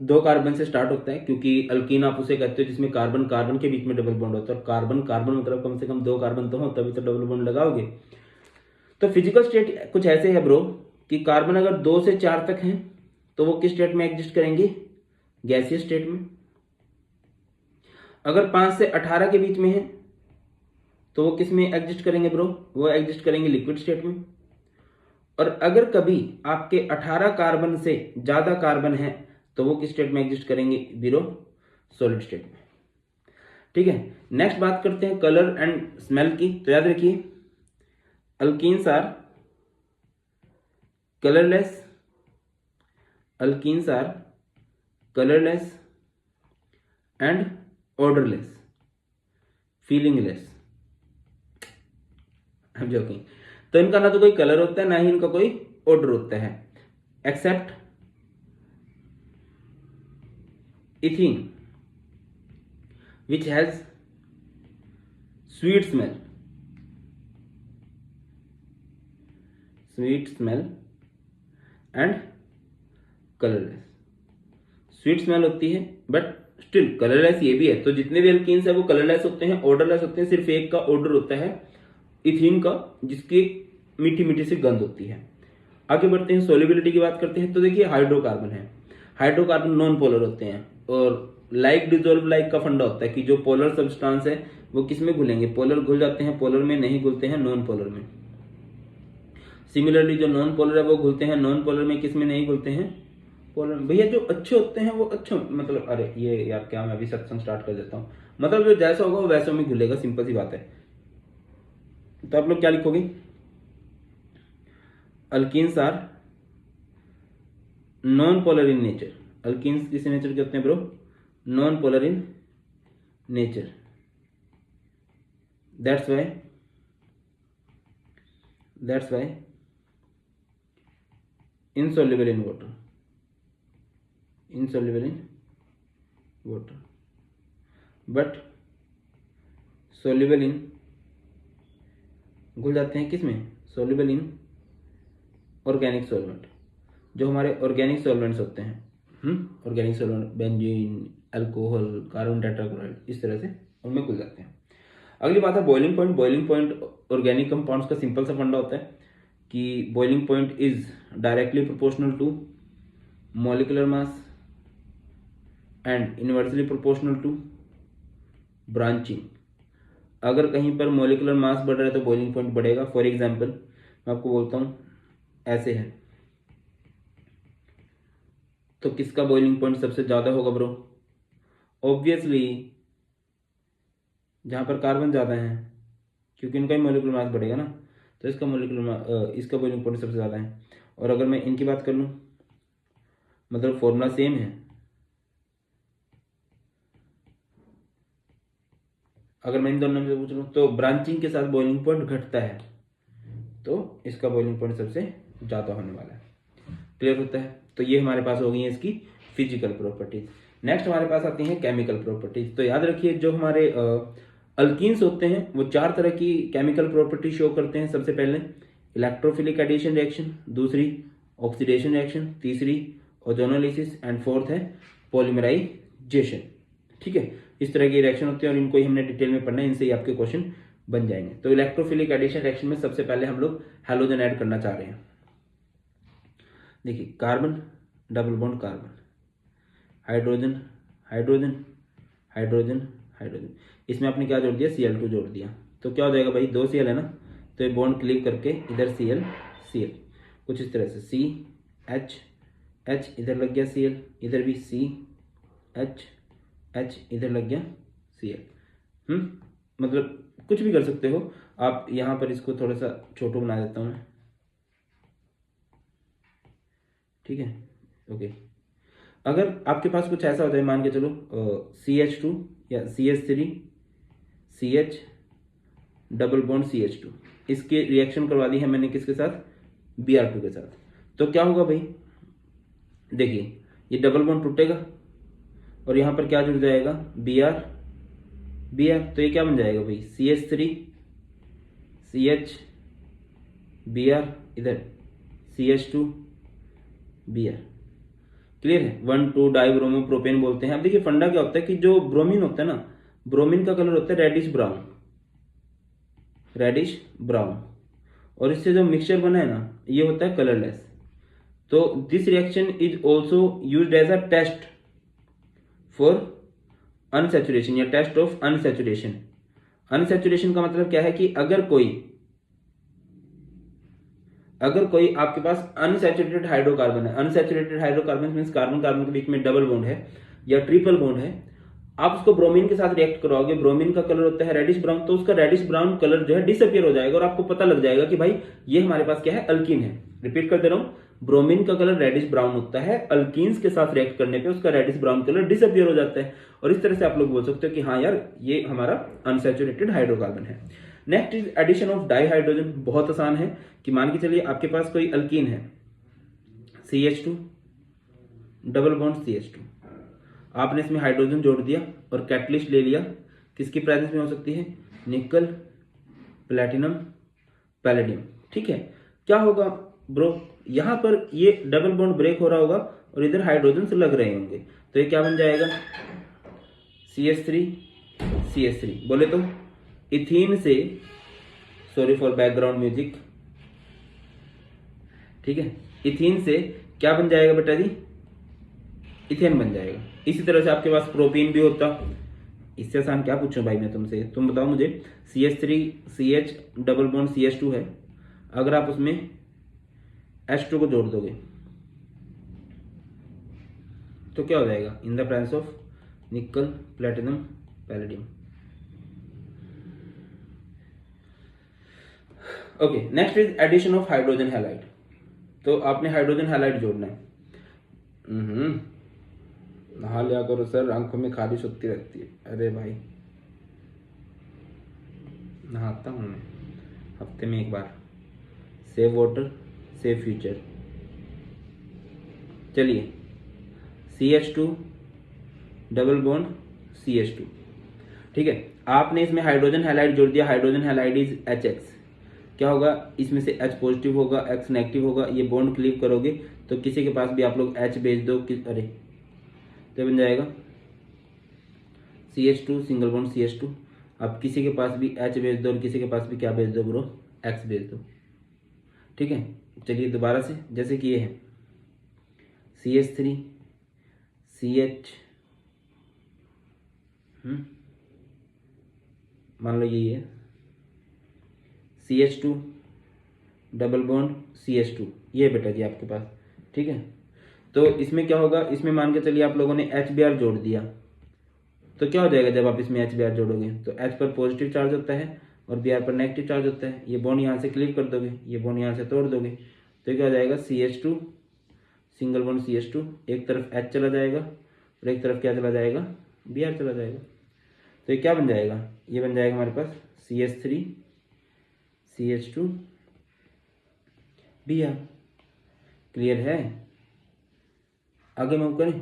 2 कार्बन से स्टार्ट होता है, क्योंकि अल्कीन आप उसे कहते हो जिसमें कार्बन कार्बन के बीच में डबल बॉन्ड होता है, और कार्बन कार्बन मतलब कम से कम 2 कार्बन तो हो तभी तो डबल बॉन्ड लगाओगे। तो फिजिकल स्टेट कुछ ऐसे है ब्रो कि कार्बन अगर 2 से 4 तक हैं तो वो किस स्टेट में एग्जिस्ट करेंगे, गैसीय स्टेट में। अगर 5 से 18 के बीच में है तो वो किस में एग्जिस्ट करेंगे ब्रो, वो एग्जिस्ट करेंगे लिक्विड स्टेट में। और अगर कभी आपके 18 कार्बन से ज्यादा कार्बन है तो वो किस स्टेट में एग्जिस्ट करेंगे ब्रो, सॉलिड स्टेट में। ठीक है, नेक्स्ट बात करते हैं कलर एंड स्मेल की। तो याद रखिए alkenes are colourless, alkenes are colourless and odourless, feelingless. I am joking. तो इनका ना तो कोई कलर होता है ना ही इनका कोई ऑर्डर होता है, except ethene which has sweet smell, sweet smell and colourless. Sweet smell होती है बट स्टिल कलरलेस ये भी है। तो जितने भी अल्कीन्स है वो कलरलेस होते हैं, ऑर्डरलेस होते हैं। सिर्फ एक का ऑर्डर होता है इथीन का, जिसकी मीठी मीठी सी गंध होती है। आगे बढ़ते हैं, सोल्युबिलिटी की बात करते हैं। तो देखिए हाइड्रोकार्बन है, हाइड्रोकार्बन नॉन पोलर होते हैं और लाइक डिजोल्व लाइक का फंडा होता है कि जो पोलर सब्सटेंस है वो किस में घुलेंगे, पोलर घुल जाते हैं, पोलर में नहीं घुलते हैं नॉन पोलर में। सिमिलरली जो नॉन पोलर है वो घुलते हैं नॉन पोलर में, किस में नहीं घुलते हैं, पोलर में। भैया जो अच्छे होते हैं वो अच्छे, मतलब अरे ये यार क्या, मैं अभी सत्संग स्टार्ट कर देता हूँ। मतलब जो जैसा होगा वो वैसा में घुलेगा, सिंपल सी बात है। तो आप लोग क्या लिखोगे, alkenes are non polar in nature. Alkenes किस नेचर के होते हैं bro, non polar in nature. That's why insoluble in water, insoluble in water but soluble in, घुल जाते हैं किसमें, soluble in ऑर्गेनिक सॉल्वेंट। जो हमारे ऑर्गेनिक सॉल्वेंट्स होते हैं, organic solvent benzene, alcohol, carbon tetrachloride, इस तरह से उनमें घुल जाते हैं। अगली बात है boiling point. Boiling point organic compounds का सिंपल सा फंडा होता है कि boiling point is directly proportional to molecular mass and inversely proportional to branching. अगर कहीं पर मॉलिक्यूलर मास बढ़ रहा है तो बॉइलिंग पॉइंट बढ़ेगा। फॉर एग्जांपल मैं आपको बोलता हूं ऐसे है, तो किसका बॉइलिंग पॉइंट सबसे ज्यादा होगा ब्रो, ऑब्वियसली जहां पर कार्बन ज्यादा है, क्योंकि इनका ही मॉलिक्यूलर मास बढ़ेगा ना, तो इसका बॉइलिंग पॉइंट सबसे ज़्यादा है। और अगर मैं इनकी बात कर लूँ, मतलब फॉर्मूला सेम है, अगर मैं इन दोनों में से पूछ लूँ तो ब्रांचिंग के साथ बॉइलिंग पॉइंट घटता है, तो इसका बॉइलिंग पॉइंट सबसे ज़्यादा होने वाला है। क्लियर होता है। तो ये हमारे पास हो गई है इसकी फिजिकल प्रॉपर्टीज। नेक्स्ट हमारे पास आती हैं केमिकल प्रॉपर्टीज। तो याद रखिए जो हमारे अल्कीन्स होते हैं वो 4 तरह की केमिकल प्रॉपर्टी शो करते हैं। सबसे पहले इलेक्ट्रोफिलिक एडिशन रिएक्शन, दूसरी ऑक्सीडेशन रिएक्शन, तीसरी ओजोनोलिसिस एंड फोर्थ है पॉलीमराइजेशन। ठीक है, इस तरह की रिएक्शन होती है और इनको ही हमने डिटेल में पढ़ना है, इनसे ही आपके क्वेश्चन बन जाएंगे। तो इलेक्ट्रोफिलिक एडिशन रिएक्शन में सबसे पहले हम लोग हैलोजन ऐड करना चाह रहे हैं। देखिए carbon double bond carbon, hydrogen hydrogen hydrogen hydrogen, इसमें आपने क्या जोड़ दिया, Cl2 जोड़ दिया। तो क्या हो जाएगा भाई, 2 Cl है ना, तो ये बॉन्ड क्लिक करके इधर Cl Cl कुछ इस तरह से CH H इधर लग गया Cl, इधर भी CH H इधर लग गया Cl। मतलब कुछ भी कर सकते हो आप। यहाँ पर इसको थोड़ा सा छोटा बना देता हूँ मैं, ठीक है, ओके। अगर आपके पास कुछ ऐसा होता है, मान के चलो CH2 या CH3 CH double bond CH2, इसके रिएक्शन करवा दी है मैंने किसके साथ, Br2 के साथ। तो क्या होगा भाई, देखिए ये डबल बॉन्ड टूटेगा और यहाँ पर क्या जुड़ जाएगा, Br Br, तो ये क्या बन जाएगा भाई, CH3 CH Br, इधर CH2 Br। क्लियर है। 1,2 डाइब्रोमो प्रोपेन बोलते हैं। अब देखिए फंडा क्या होता है कि जो ब्रोमीन होता है ना, ब्रोमीन का कलर होता है रेडिश ब्राउन, रेडिश ब्राउन, और इससे जो मिक्सचर बना है ना ये होता है कलरलेस। तो this reaction is also use as a test for unsaturation या टेस्ट ऑफ अनसेचुरेशन। अनसेचुरेशन का मतलब क्या है कि अगर कोई आपके पास अनसैचुरेटेड हाइड्रोकार्बन है, unsaturated hydrocarbon means carbon carbon के बीच में डबल बॉन्ड है या ट्रिपल बॉन्ड है, आप उसको ब्रोमीन के साथ रिएक्ट कराओगे, ब्रोमीन का कलर होता है रेडिश ब्राउन, तो उसका रेडिश ब्राउन कलर जो है डिसअपियर हो जाएगा और आपको पता लग जाएगा कि भाई ये हमारे पास क्या है, अल्कीन है। रिपीट कर दे रहा हूं, ब्रोमीन का कलर रेडिश ब्राउन होता है, अल्कीन्स के साथ रिएक्ट करने पे उसका रेडिश ब्राउन कलर डिसअपियर हो जाता है, और इस तरह से आप लोग बोल सकते हो कि हाँ यार ये हमारा अनसैचुरेटेड हाइड्रोकार्बन है। Next is addition of dihydrogen. बहुत आसान है कि मान के चलिए आपके पास कोई अल्कीन है, CH2 डबल बॉन्ड CH2, आपने इसमें हाइड्रोजन जोड़ दिया और कैटलिस्ट ले लिया, किसकी प्रेजेंस में हो सकती है, निकल, प्लेटिनम, पैलेडियम। ठीक है, क्या होगा ब्रो, यहां पर ये डबल बॉन्ड ब्रेक हो रहा होगा और इधर हाइड्रोजन से लग रहे होंगे, तो ये क्या बन जाएगा, CH3 बोले तो इथीन से, सॉरी फॉर बैकग्राउंड म्यूजिक, ठीक है, इथीन से क्या बन जाएगा बेटा जी, इथेन बन जाएगा। इसी तरह से आपके पास प्रोपीन भी होता, इससे आसान क्या पूछूं भाई मैं तुमसे, तुम बताओ मुझे, CH3CH डबल बॉन्ड CH2 है, अगर आप उसमें H2 को जोड़ दोगे तो क्या हो जाएगा, in the presence of nickel, platinum, palladium. Okay, next is addition of hydrogen halide. तो आपने हाइड्रोजन हैलाइड जोड़ना है। नहा लिया करो सर, आंखों में खारिश होती रहती है। अरे भाई नहाता हूँ मैं हफ्ते में एक बार। Save water save future. चलिए, CH2 डबल बॉन्ड CH2, ठीक है, आपने इसमें हाइड्रोजन हैलाइड जोड़ दिया, हाइड्रोजन हैलाइड इज HX। क्या होगा, इसमें से H पॉजिटिव होगा, X नेगेटिव होगा, ये बॉन्ड क्लीव करोगे तो किसी के पास भी आप लोग H भेज दो, अरे तो बन जाएगा CH2 सिंगल बॉन्ड CH2। अब किसी के पास भी H भेज दो और किसी के पास भी क्या भेज दो ब्रो, X भेज दो। ठीक है, चलिए दोबारा से, जैसे कि ये है CH3 CH, मान लो यही है CH2 डबल बॉन्ड CH2, ये बेटा जी आपके पास। ठीक है, तो इसमें क्या होगा, इसमें मान के चलिए आप लोगों ने HBr जोड़ दिया, तो क्या हो जाएगा जब आप इसमें HBr जोड़ोगे, तो H पर पॉजिटिव चार्ज होता है और Br पर नेगेटिव चार्ज होता है, ये बॉन्ड यहाँ से क्लियर कर दोगे, ये बॉन्ड यहाँ से तोड़ दोगे, तो क्या हो जाएगा CH2 सिंगल बॉन्ड CH2, एक तरफ H चला जाएगा और एक तरफ क्या चला जाएगा, Br चला जाएगा, तो ये क्या बन जाएगा, ये बन जाएगा हमारे पास CH3 CH2 Br। क्लियर है, आगे मूव करें।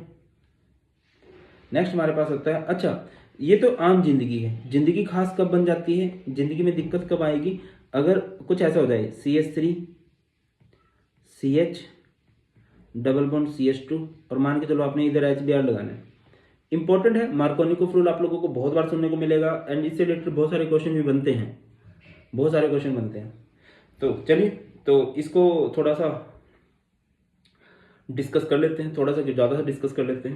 नेक्स्ट हमारे पास होता है, अच्छा ये तो आम जिंदगी है, जिंदगी खास कब बन जाती है, जिंदगी में दिक्कत कब आएगी, अगर कुछ ऐसा हो जाए CH3 CH double bond CH2 और मान के चलो आपने इधर HBr लगाना है। इंपॉर्टेंट है, मार्कोनिकोव रूल आप लोगों को बहुत बार सुनने को मिलेगा एंड इससे रिलेटेड बहुत सारे क्वेश्चन भी बनते हैं, बहुत सारे क्वेश्चन बनते हैं। तो चलिए, तो इसको थोड़ा सा डिस्कस कर लेते हैं, थोड़ा सा ज़्यादा सा डिस्कस कर लेते हैं।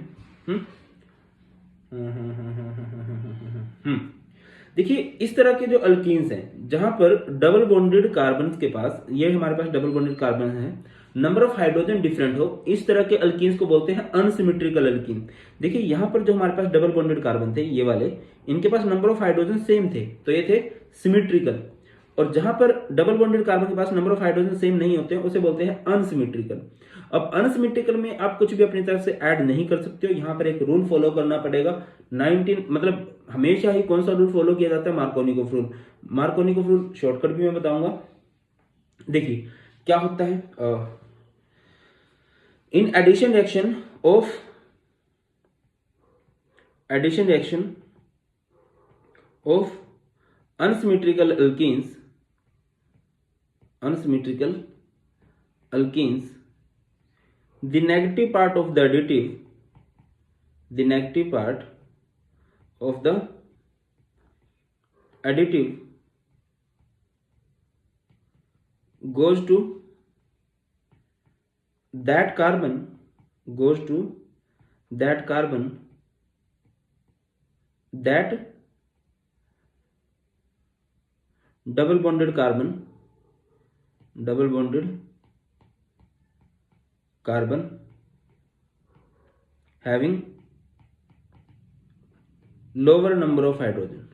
देखिए इस तरह के जो अल्कीन्स हैं जहां पर डबल बॉन्डेड कार्बन के पास, ये हमारे पास डबल बॉन्डेड कार्बन है, नंबर ऑफ हाइड्रोजन डिफरेंट हो, इस तरह के अल्कीन्स को बोलते हैं अनसिमेट्रिकल अल्कीन। देखिए यहां पर जो हमारे पास डबल बॉन्डेड कार्बन थे ये वाले, इनके पास नंबर ऑफ हाइड्रोजन सेम थे तो ये थे सिमेट्रिकल, और जहां पर डबल बॉन्डेड कार्बन के पास नंबर ऑफ हाइड्रोजन सेम नहीं होते उसे बोलते हैं अनसिमेट्रिकल। अब अनसिमेट्रिकल में आप कुछ भी अपनी तरफ से ऐड नहीं कर सकते हो, यहां पर एक रूल फॉलो करना पड़ेगा। 19 मतलब हमेशा ही कौन सा रूल फॉलो किया जाता है, Markovnikov rule. Markovnikov rule shortcut भी मैं बताऊंगा। देखिए क्या होता है, in addition reaction of unsymmetrical alkenes the negative part of the additive, the negative part of the additive goes to that carbon, goes to that carbon that double bonded carbon having lower number of hydrogen,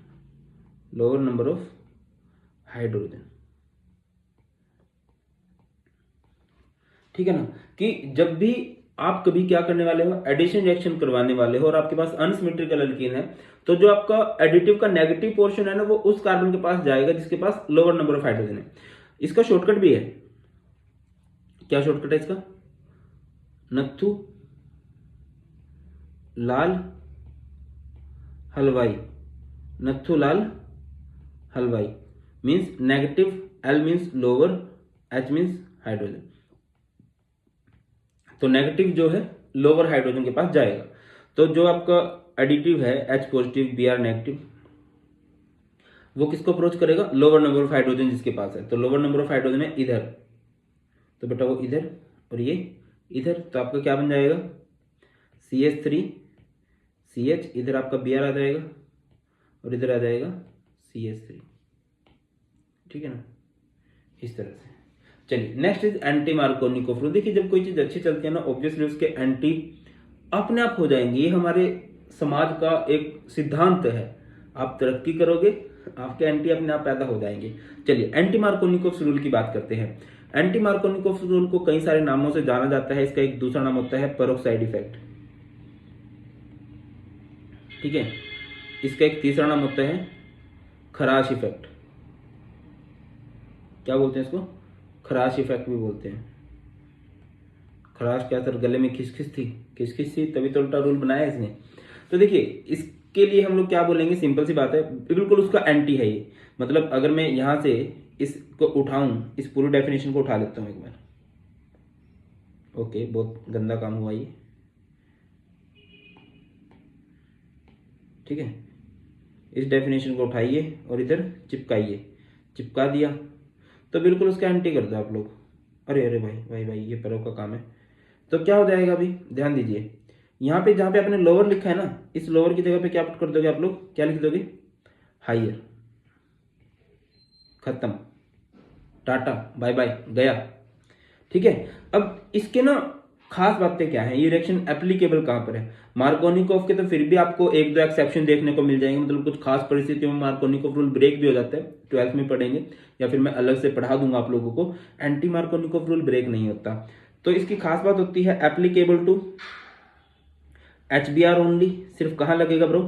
ठीक है ना। कि जब भी आप कभी क्या करने वाले हो, एडिशन रिएक्शन करवाने वाले हो और आपके पास अनसिमेट्रिकल एल्कीन है, तो जो आपका एडिटिव का नेगेटिव पोर्शन है ना, वो उस कार्बन के पास जाएगा जिसके पास लोअर नंबर ऑफ हाइड्रोजन है। इसका शॉर्टकट भी है। क्या शॉर्टकट है इसका? नत्थु लाल हलवाई, नत्थु लाल हलवाई means negative, L means lower, H means hydrogen. तो नेगेटिव जो है लोअर हाइड्रोजन के पास जाएगा। तो जो आपका एडिटिव है H पॉजिटिव Br नेगेटिव, वो किसको अप्रोच करेगा? लोअर नंबर ऑफ हाइड्रोजन जिसके पास है। तो लोअर नंबर ऑफ हाइड्रोजन है इधर, तो बेटा वो इधर और ये इधर, तो आपका क्या बन जाएगा? CH3 CH, इधर आपका Br आ जाएगा और इधर आ जाएगा CH3, ठीक है ना, इस तरह से। चलिए next is anti Markovnikov rule. देखिए जब कोई चीज अच्छी चलती है ना, ऑब्वियसली उसके एंटी अपने आप हो जाएंगे। ये हमारे समाज का एक सिद्धांत है। आप तरक्की करोगे, आपके एंटी अपने आप पैदा हो जाएंगे। चलिए एंटी मार्कोनिकोव रूल की बात करते हैं। एंटी मार्कोनिकोव रूल को कई सारे नामों से जाना जाता है। इसका एक दूसरा नाम होता है पेरोक्साइड इफेक्ट, ठीक है। इसका एक तीसरा नाम होता है खराश इफेक्ट। क्या बोलते हैं इसको? खराश इफेक्ट भी बोलते हैं। खराश क्या सर? गले में खिसखिस थी, तभी तो उल्टा रूल बनाया इसने। तो देखिए इसके लिए हम लोग क्या बोलेंगे, सिंपल सी बात है, बिल्कुल उसका एंटी है ये। मतलब अगर मैं यहां से इसको उठाऊं, इस पूरी डेफिनेशन को उठा लेता हूं एक बार। ओके, बहुत गंदा काम हुआ ये, ठीक है। इस डेफिनेशन को उठाइए और इधर चिपकाइए, चिपका दिया तो बिल्कुल उसका एंटी कर दो आप लोग। अरे अरे भाई ये परों का काम है। तो क्या हो जाएगा अभी ध्यान दीजिए, यहाँ पे जहाँ पे आपने लोअर लिखा है ना, इस लोअर की जगह पे क्या कर दोगे आप लोग? क्या लिख दोगे? हाइयर। खत्म, टाटा बाय बाय, गया, ठीक है। अब इसके ना खास बातें क्या है, ये रिएक्शन एप्लीकेबल कहां पर है? मार्कोनिकोव के तो फिर भी आपको एक दो एक्सेप्शन देखने को मिल जाएंगे, मतलब कुछ खास परिस्थितियों में मार्कोनिकोव रूल ब्रेक भी हो जाता है, 12th में पढ़ेंगे या फिर मैं अलग से पढ़ा दूंगा आप लोगों को। एंटी मार्कोनिकोव रूल ब्रेक नहीं होता। तो इसकी खास बात होती है एप्लीकेबल टू HBr ओनली। सिर्फ कहां लगेगा ब्रो?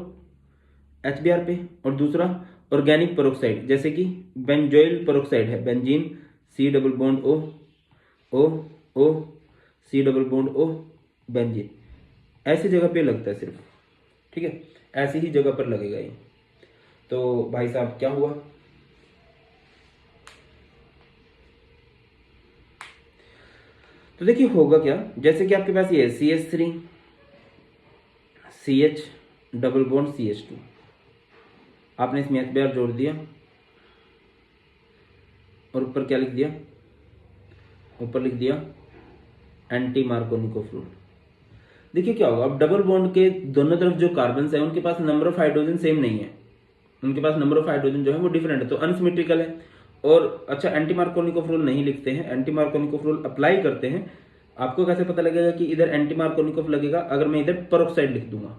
HBr पे। और दूसरा ऑर्गेनिक पेरोक्साइड, जैसे कि बेंजोइल पेरोक्साइड है, benzene C double bond O C double bond O benzene, ऐसी जगह पे लगता है सिर्फ, ठीक है, ऐसी ही जगह पर लगेगा ये। तो भाई साहब क्या हुआ? तो देखिए होगा क्या, जैसे कि आपके पास ये है CH3 CH double bond CH2, आपने इसमें HBr जोड़ दिया और ऊपर क्या लिख दिया? ऊपर लिख दिया एंटी मार्कोनिकोव रूल। देखिए क्या होगा, अब डबल बॉन्ड के दोनों तरफ जो कार्बन है उनके पास नंबर ऑफ हाइड्रोजन सेम नहीं है, उनके पास नंबर ऑफ हाइड्रोजन जो है वो डिफरेंट है, तो अनसिमेट्रिकल है। और अच्छा एंटी मार्कोनिकोव रूल नहीं लिखते हैं, एंटी मार्कोनिकोव रूल अप्लाई करते हैं। आपको कैसे पता लगेगा कि इधर एंटी मार्कोनिकोव लगेगा? अगर मैं इधर पेरोक्साइड लिख दूंगा,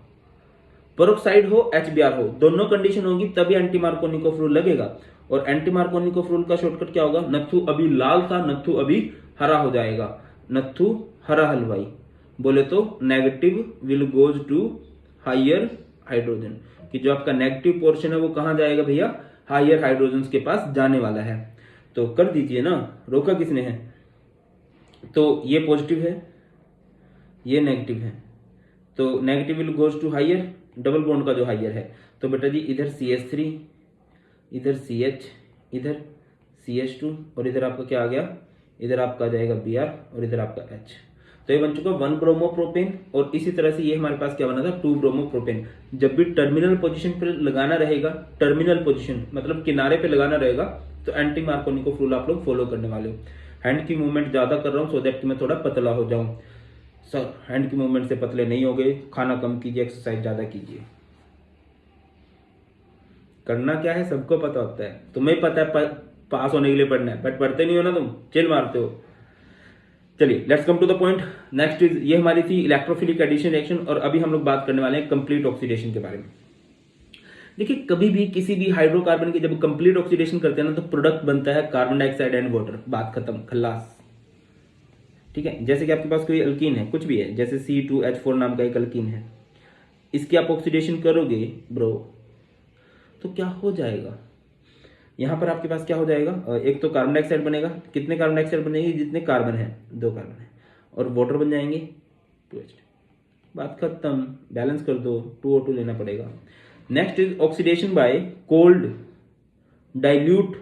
पेरोक्साइड हो HBr हो, दोनों कंडीशन होगी तभी एंटी मार्कोनिकोव रूल लगेगा। और एंटी मार्कोनिकोव रूल का शॉर्टकट क्या होगा? नत्थु अभी लाल था, नत्थु अभी हरा हो जाएगा, नत्थु हरा हलवाई। बोले तो negative will goes to higher hydrogen, कि जो आपका नेगेटिव पोर्शन है वो कहां जाएगा भैया? हायर हाइड्रोजन के पास जाने वाला है। तो कर दीजिए ना, रोका किसने है? तो ये पॉजिटिव है, ये नेगेटिव है, तो negative will goes to higher, double bond का जो हायर है। तो बेटा जी इधर CH3, इधर CH, इधर CH2 और इधर आपका क्या आ गया? इधर आपका आ जाएगा Br और इधर आपका H। तो ये बन चुका 1 ब्रोमोप्रोपेन, और इसी तरह से ये हमारे पास क्या बना था 2 ब्रोमोप्रोपेन। जब भी टर्मिनल पोजीशन पर लगाना रहेगा, टर्मिनल पोजीशन मतलब किनारे पे लगाना रहेगा, तो एंटी मार्कोनिको रूल आप लोग फॉलो करने वाले हो। हैंड की मूवमेंट ज्यादा कर रहा हूँ सो दैट मैं थोड़ा पतला हो जाऊं। सर हैंड की मूवमेंट से पतले नहीं हो गए, खाना कम कीजिए, एक्सरसाइज ज्यादा कीजिए। करना क्या है सबको पता होता है, तुम्हें पता है पास होने के लिए पढ़ना है, बट पढ़ते नहीं हो ना, तुम चिल मारते हो। चलिए let's come to the point. Next is, ये हमारी थी इलेक्ट्रोफिलिक एडिशन रिएक्शन, और अभी हम लोग बात करने वाले हैं कंप्लीट ऑक्सीडेशन के बारे में। देखिए कभी भी किसी भी हाइड्रोकार्बन की जब कंप्लीट ऑक्सीडेशन करते हैं ना, तो प्रोडक्ट बनता है कार्बन डाइऑक्साइड एंड वाटर, बात खत्म, खल्लास। ठीक है, जैसे कि आपके पास कोई अल्कीन है, कुछ भी है, जैसे C2H4 नाम का एक अल्कीन है, इसकी आप ऑक्सीडेशन करोगे ब्रो, तो क्या हो जाएगा, यहां पर आपके पास क्या हो जाएगा, एक तो कार्बन डाइऑक्साइड बनेगा, कितने कार्बन डाइऑक्साइड बनेगी, जितने कार्बन है 2 कार्बन है, और वाटर बन जाएंगे 2H, बात खत्म, बैलेंस कर दो, 2O2 लेना पड़ेगा। Next is oxidation by cold dilute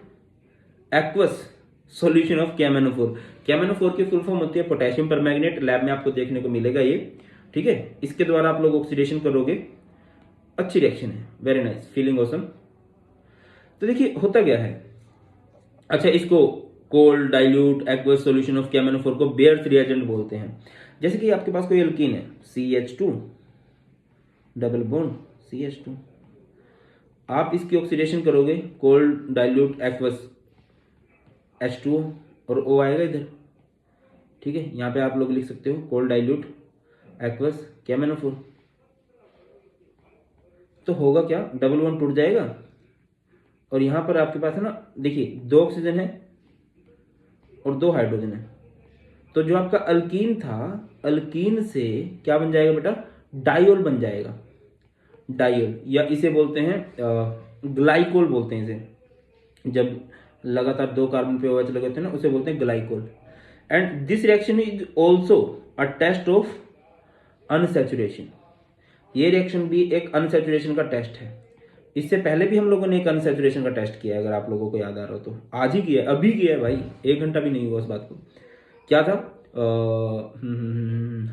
aqueous solution of KMnO4। KMnO4 की फुल फॉर्म होती है पोटेशियम परमैंगनेट, लैब में आपको देखने को मिलेगा ये। ठीक है, इसके द्वारा आप लोग ऑक्सीडेशन करोगे, अच्छी रिएक्शन है, वेरी नाइस, फीलिंग ऑसम। तो देखिए होता क्या है, अच्छा इसको cold dilute aqueous solution of KMnO4 को बेयर्स रिएजेंट बोलते हैं। जैसे कि आपके पास कोई अल्कीन है, CH2 डबल बॉन्ड CH2, आप इसकी ऑक्सीडेशन करोगे कोल्ड डाइल्यूट एक्वस H2O, और O आएगा इधर। ठीक है, यहां पे आप लोग लिख सकते हो कोल्ड डाइल्यूट एक्वस KMnO4। तो होगा क्या, डबल बॉन्ड टूट जाएगा, और यहां पर आपके पास है ना, देखिए 2 ऑक्सीजन है और 2 हाइड्रोजन है, तो जो आपका अल्कीन था, अल्कीन से क्या बन जाएगा बेटा, डाइओल बन जाएगा, डाइओल, या इसे बोलते हैं ग्लाइकोल बोलते हैं इसे, जब लगातार 2 कार्बन पे OH लगे होते हैं ना, उसे बोलते हैं glycol. And this reaction is also a test of unsaturation, ये रिएक्शन भी एक अनसैचुरेशन का टेस्ट है। इससे पहले भी हम लोगों ने एक अनसैचुरेशन का टेस्ट किया है, अगर आप लोगों को याद आ रहा हो तो, आज ही किया है, अभी किया है भाई, 1 घंटा भी नहीं हुआ उस बात को। क्या था,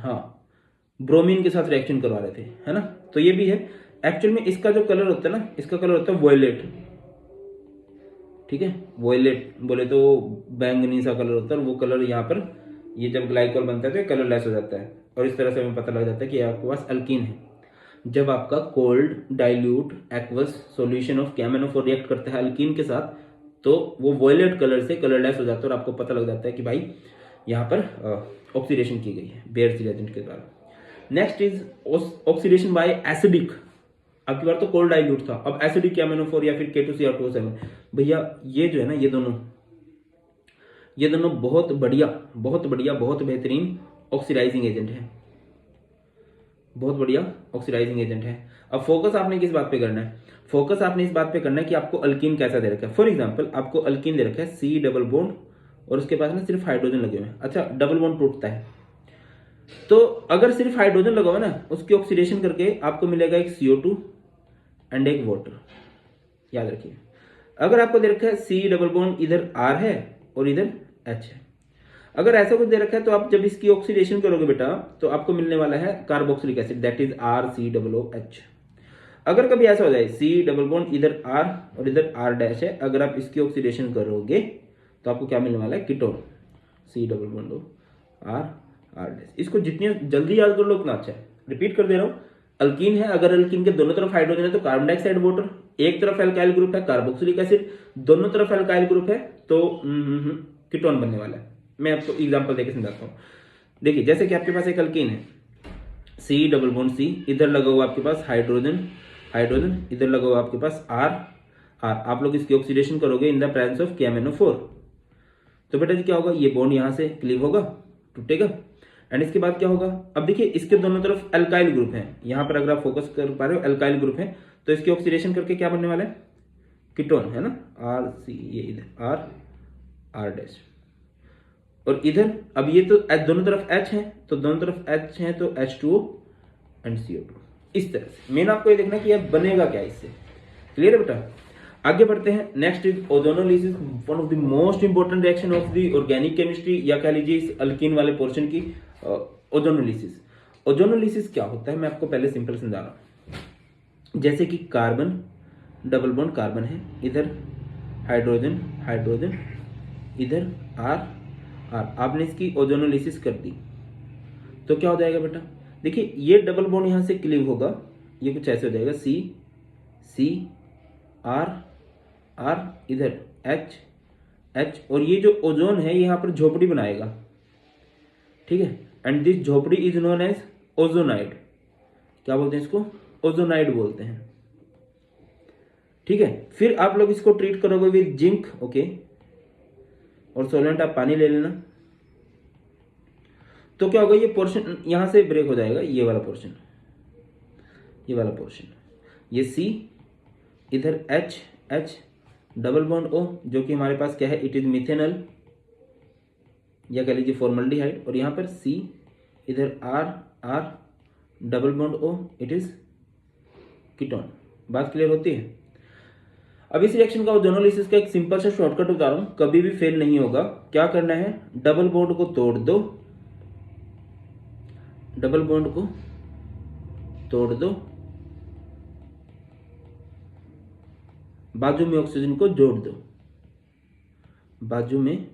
हाँ, ब्रोमीन के साथ रिएक्शन करवा रहे थे, है ना, तो ये भी है। एक्चुअल में इसका जो कलर होता है ना, इसका कलर होता है वॉयलेट। ठीक है, वॉयलेट बोले तो बैंगनी सा कलर होता है, और वो कलर यहाँ पर ये जब ग्लाइकोल बनता है तो ये कलर लेस हो जाता है, और इस तरह से हमें पता लग जाता है कि आपके पास अल्कीन है। जब आपका cold dilute aqueous solution of KMnO4 react करता है अल्कीन के साथ, तो वो वॉयलेट कलर से कलरलेस हो जाता है, और आपको पता लग जाता है कि भाई यहाँ पर ऑक्सीडेशन की गई है बेयर्स रिएजेंट के द्वारा। Next is oxidation by acidic, आपकी बार तो कोल्ड डाइल्यूट था, अब एसिडिक KMnO4 या फिर K2CR2O7। भैया ये जो है ना, ये दोनों बहुत बढ़िया बहुत बेहतरीन ऑक्सीडाइजिंग एजेंट है, बहुत बढ़िया ऑक्सीडाइजिंग एजेंट है। अब फोकस आपने किस बात पे करना है, फोकस आपने इस बात पे करना है कि आपको अल्कीन कैसा दे रखा है। फॉर एग्जांपल आपको अल्कीन दे रखा है C डबल बॉन्ड, और उसके पास ना सिर्फ हाइड्रोजन लगे हुए हैं। अच्छा, डबल बॉन्ड टूटता है, तो अगर सिर्फ हाइड्रोजन लगा हुआ ना, उसकी ऑक्सीडेशन करके आपको मिलेगा एक CO2 एंड एक वाटर, याद रखिए। अगर आपको दे रखा है C डबल बॉन्ड, इधर R है और इधर H है, अगर ऐसा कुछ दे रखा है, तो आप जब इसकी ऑक्सीडेशन करोगे बेटा, तो आपको मिलने वाला है carboxylic acid, that is RCOOH। अगर कभी ऐसा हो जाए C डबल बॉन्ड इधर R और इधर R डैश है, अगर आप इसकी ऑक्सीडेशन करोगे तो आपको क्या मिलने वाला है, ketone, C double bond R dash. इसको जितनी जल्दी याद कर लो उतना अच्छा है। रिपीट कर दे रहा हूँ, अल्कीन है, अगर अल्कीन के दोनों तरफ हाइड्रोजन है तो कार्बन डाइऑक्साइड वाटर, एक तरफ एल्काइल ग्रुप है कार्बोक्सिलिक एसिड, दोनों तरफ एल्काइल ग्रुप है तो कीटोन बनने वाला है। मैं आपको एग्जांपल देके समझाता हूँ। देखिए जैसे कि आपके पास एक अल्कीन है C डबल बॉन्ड C, इधर लगा हुआ आपके पास हाइड्रोजन, इधर लगा हुआ आपके पास R, आप लोग इसकी ऑक्सीडेशन करोगे इन द प्रेजेंस ऑफ KMnO4, तो बेटा जी क्या होगा, ये बॉन्ड यहाँ से क्लीव होगा, टूटेगा, एंड इसके बाद क्या होगा, अब देखिए इसके दोनों तरफ एल्काइल ग्रुप है, यहाँ पर अगर आप फोकस कर पा रहे हो एल्काइल ग्रुप है, तो इसकी ऑक्सीडेशन करके क्या बनने वाला है, कीटोन, है ना, RC, ये इधर R डैश, और इधर अब ये तो दोनों तरफ H है, तो दोनों तरफ H है तो H2O एंड CO2, इस तरह से। मेन आपको ये देखना कि यह बनेगा क्या इससे, क्लियर है बेटा। आगे बढ़ते हैं, next is ozonolysis, one of the most important reaction of the organic chemistry, या कह लीजिए इस अल्कीन वाले पोर्शन की। ओजोनोलिसिस। ओजोनोलिसिस क्या होता है मैं आपको पहले सिंपल समझा रहा हूँ। जैसे कि कार्बन डबल बॉन्ड कार्बन है, इधर हाइड्रोजन हाइड्रोजन, इधर आर आर, आपने इसकी ओजोनोलिसिस कर दी तो क्या हो जाएगा बेटा, देखिए ये डबल बॉन्ड यहाँ से क्लीव होगा, ये कुछ ऐसे हो जाएगा, सी सी आर आर, इधर एच एच, और ये जो ओजोन है यहाँ पर झोपड़ी बनाएगा, ठीक है। एंड दिस झोपड़ी इज नोन एज ओजोनाइड। क्या बोलते हैं इसको, ओजोनाइड बोलते हैं, ठीक है। फिर आप लोग इसको ट्रीट करोगे विद जिंक, ओके, और सोलेंट आप पानी ले लेना, तो क्या होगा, ये पोर्शन यहां से ब्रेक हो जाएगा, ये वाला पोर्शन, ये वाला पोर्शन, ये सी, इधर H H, double bond O, जो कि हमारे पास क्या है, इट इज मिथेनल या कह लीजिए फॉर्मल्डिहाइड, और यहाँ पर सी, इधर R R, double bond O, it is ketone. बात क्लियर होती है। अब इस रिएक्शन का ओजोनोलिसिस का एक सिंपल सा शॉर्टकट बता रहा हूं, कभी भी फेल नहीं होगा। क्या करना है, डबल बॉन्ड को तोड़ दो, डबल बॉन्ड को तोड़ दो, बाजू में ऑक्सीजन को जोड़ दो, बाजू में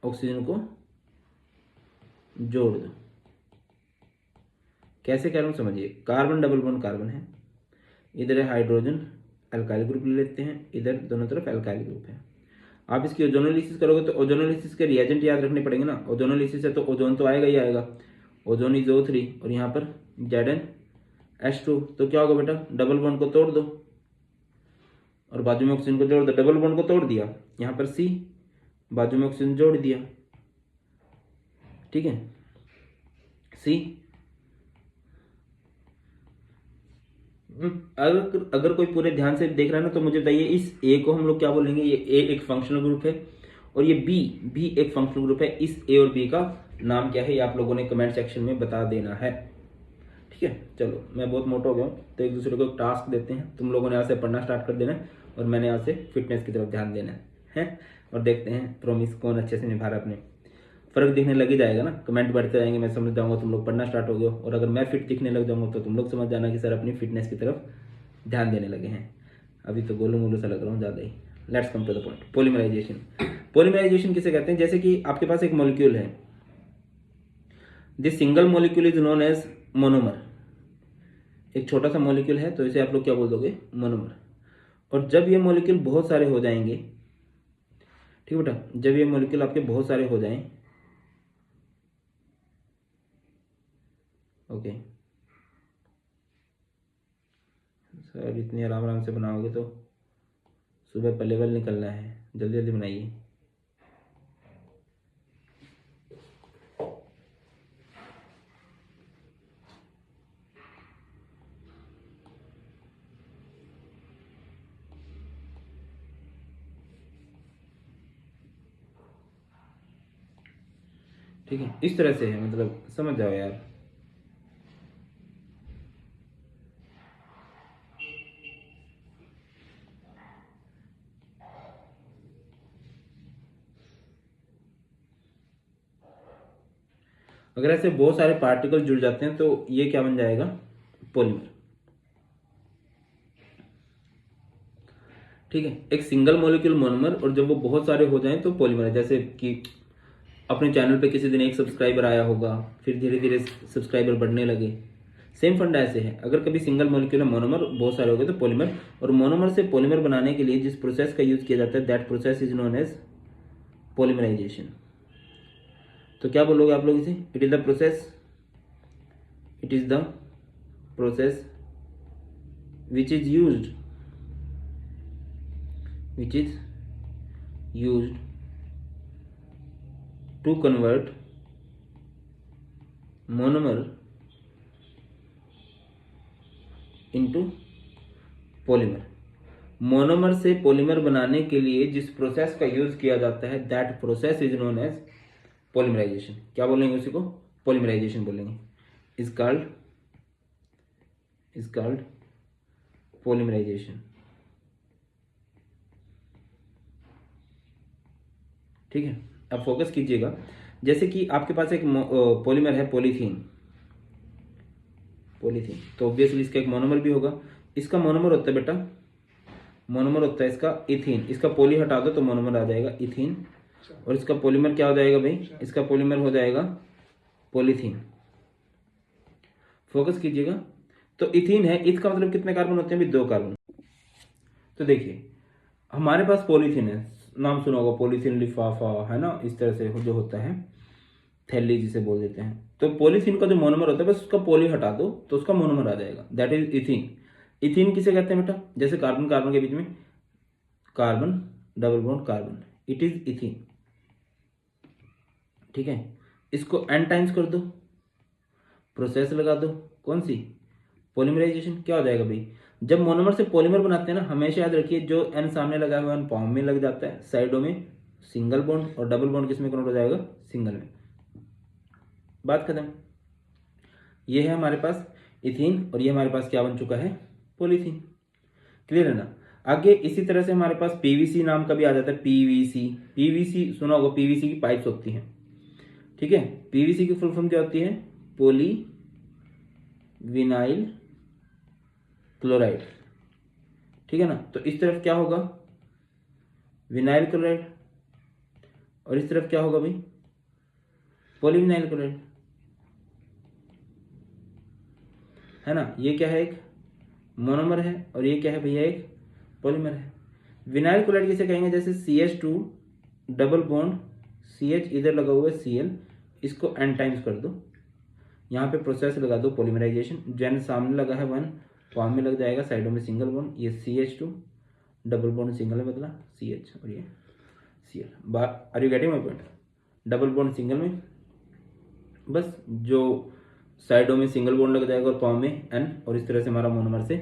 ऑक्सीजन को जोड़ दो। कैसे कह रहा हूं समझिए, कार्बन डबल बॉन्ड कार्बन है, इधर है हाइड्रोजन, अल्काइल ग्रुप ले लेते हैं, इधर दोनों तरफ अल्काइल ग्रुप है। आप इसकी ओजोनोलिसिस करोगे तो ओजोनोलिसिस के रिएजेंट याद रखने पड़ेंगे ना। ओजोनोलिसिस है तो ओजोन तो आएगा ही आएगा, ओजोन इज O3, और यहाँ पर ZnH2, तो क्या होगा बेटा, डबल बॉन्ड को तोड़ दो और बाजू में ऑक्सीजन को जोड़ दो। डबल बॉन्ड को तोड़ दिया, यहाँ पर C, बाजू में ऑक्सीजन जोड़ दिया, ठीक है, C। अगर कोई पूरे ध्यान से देख रहा है ना तो मुझे बताइए, इस ए को हम लोग क्या बोलेंगे, ये ए एक फंक्शनल ग्रुप है और ये बी भी एक फंक्शनल ग्रुप है। इस ए और बी का नाम क्या है ये आप लोगों ने कमेंट सेक्शन में बता देना है, ठीक है। चलो मैं बहुत मोटा हो गया हूँ, तो एक दूसरे को एक टास्क देते हैं, तुम लोगों ने यहाँ से पढ़ना स्टार्ट कर देना है और मैंने यहाँ से फिटनेस की तरफ ध्यान देना है, और देखते हैं प्रॉमिस कौन अच्छे से निभा रहा है अपने। फर्क दिखने लग ही जाएगा ना, कमेंट बढ़ते जाएंगे, मैं समझ जाऊंगा तुम लोग पढ़ना स्टार्ट हो गए हो, और अगर मैं फिट दिखने लग जाऊंगा तो तुम लोग समझ जाना कि सर अपनी फिटनेस की तरफ ध्यान देने लगे हैं। अभी तो गोलू मोलू सा लग रहा हूँ ज़्यादा ही। Let's come to the point. Polymerisation. Polymerisation किसे कहते हैं, जैसे कि आपके पास एक मॉलिक्यूल है, this single molecule is known as monomer. एक छोटा सा मॉलिक्यूल है तो इसे आप लोग क्या बोल दोगे, मोनोमर। और जब ये मॉलिक्यूल बहुत सारे हो जाएंगे, ठीक है बेटा, जब ये मॉलिक्यूल आपके बहुत सारे हो जाएं, ओके सर इतनी आराम आराम से बनाओगे तो सुबह पहले लेवल निकलना है, जल्दी जल्दी बनाइए। ठीक है, इस तरह से है, मतलब समझ जाओ यार। अगर ऐसे बहुत सारे पार्टिकल जुड़ जाते हैं तो ये क्या बन जाएगा, पॉलीमर, ठीक है। एक सिंगल मॉलिक्यूल मोनोमर, और जब वो बहुत सारे हो जाएं तो पॉलीमर है। जैसे कि अपने चैनल पे किसी दिन एक सब्सक्राइबर आया होगा, फिर धीरे धीरे सब्सक्राइबर बढ़ने लगे, सेम फंडा ऐसे है। अगर कभी सिंगल मॉलिक्यूल मोनोमर बहुत सारे हो गए तो पॉलीमर, और मोनोमर से पॉलीमर बनाने के लिए जिस प्रोसेस का यूज किया जाता है that process is known as polymerisation. तो क्या बोलोगे आप लोग इसे, it is the process, it is the process which is used to convert monomer into polymer। Monomer से पॉलीमर बनाने के लिए जिस प्रोसेस का यूज किया जाता है that process is known as polymerisation. क्या बोलेंगे उसी को, पॉलीमराइजेशन बोलेंगे। इज कॉल्ड पॉलीमराइजेशन, ठीक है। अब फोकस कीजिएगा, जैसे कि आपके पास एक पॉलीमर है पॉलीथीन, तो ऑब्वियसली इसका एक मोनोमर भी होगा। इसका मोनोमर होता है बेटा, मोनोमर होता है इसका इथीन। इसका पॉली हटा दो तो मोनोमर आ जाएगा इथीन, और इसका पॉलीमर क्या हो जाएगा भाई, इसका पॉलीमर हो जाएगा पॉलीथीन। फोकस कीजिएगा। तो इथीन है, इथ का मतलब कितने कार्बन होते हैं भाई, 2 कार्बन। तो देखिए हमारे पास पॉलीथीन है, नाम सुना होगा पॉलीथीन लिफाफा, है ना, इस तरह से जो होता है, थैली जिसे बोल देते हैं। तो पॉलीथीन का जो मोनोमर होता है बस उसका पॉली हटा दो तो उसका मोनोमर आ जाएगा, दैट इज इथीन। इथीन किसे कहते हैं बेटा, जैसे कार्बन कार्बन के बीच में carbon double bond carbon, it is ethene. ठीक है, इसको एन टाइम्स कर दो, प्रोसेस लगा दो, कौन सी, पॉलीमराइजेशन। क्या हो जाएगा भाई, जब मोनोमर से पॉलीमर बनाते हैं ना, हमेशा याद रखिए जो एन सामने लगा हुआ है पाम में लग जाता है, साइडों में सिंगल बॉन्ड, और डबल बॉन्ड किस में कन्वर्ट हो जाएगा, सिंगल में। बात खत्म। ये है हमारे पास इथीन, और ये हमारे पास क्या बन चुका है, पॉलीथीन। क्लियर है ना। आगे इसी तरह से हमारे पास पीवीसी नाम का भी आ जाता है, पीवीसी। पीवीसी सुना होगा, पीवीसी की पाइप्स होती हैं। ठीक है, पीवीसी की फुल फॉर्म क्या होती है, पॉली विनाइल क्लोराइड। ठीक है ना। तो इस तरफ क्या होगा, विनाइल क्लोराइड, और इस तरफ क्या होगा भाई, पॉलीविनाइल क्लोराइड, है ना। ये क्या है, एक मोनोमर है, और ये क्या है भैया, एक पॉलीमर है। विनाइल क्लोराइड किसे कहेंगे, जैसे CH2 डबल बॉन्ड CH इधर लगा हुआ है Cl, इसको n टाइम्स कर दो, यहाँ पे प्रोसेस लगा दो पॉलीमराइजेशन, जेन सामने लगा है 1, फॉर्म में लग जाएगा, साइडों में सिंगल बॉन्ड, ये CH2 डबल बॉन्ड सिंगल में बदला CH, और ये Cl। Are you getting my point, double bond single में, बस जो साइडों में सिंगल बॉन्ड लग जाएगा और फॉर्म में N, और इस तरह से हमारा मोनोमर से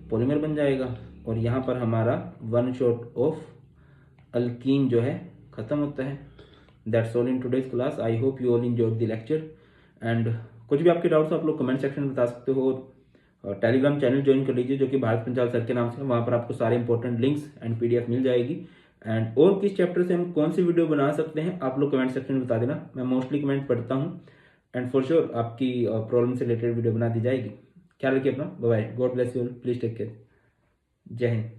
पॉलीमर बन जाएगा, और यहाँ पर हमारा वन शॉट ऑफ अल्कीन जो है खत्म होता है। That's all in today's class. I hope you all enjoyed the lecture, and कुछ भी आपके डाउट्स आप लोग कमेंट सेक्शन में बता सकते हो, और टेलीग्राम चैनल ज्वाइन कर लीजिए जो कि भारत पंचाल सर के नाम से, वहाँ पर आपको सारे इंपॉर्टेंट लिंक्स एंड PDF मिल जाएगी। एंड और किस चैप्टर से हम कौन सी वीडियो बना सकते हैं आप लोग कमेंट सेक्शन में बता देना, मैं मोस्टली कमेंट पढ़ता हूँ, एंड फॉर श्योर आपकी प्रॉब्लम से रिलेटेड वीडियो बना दी जाएगी। ख्याल रखिए अपना, bye bye, God bless you, please take care, Jai Hind.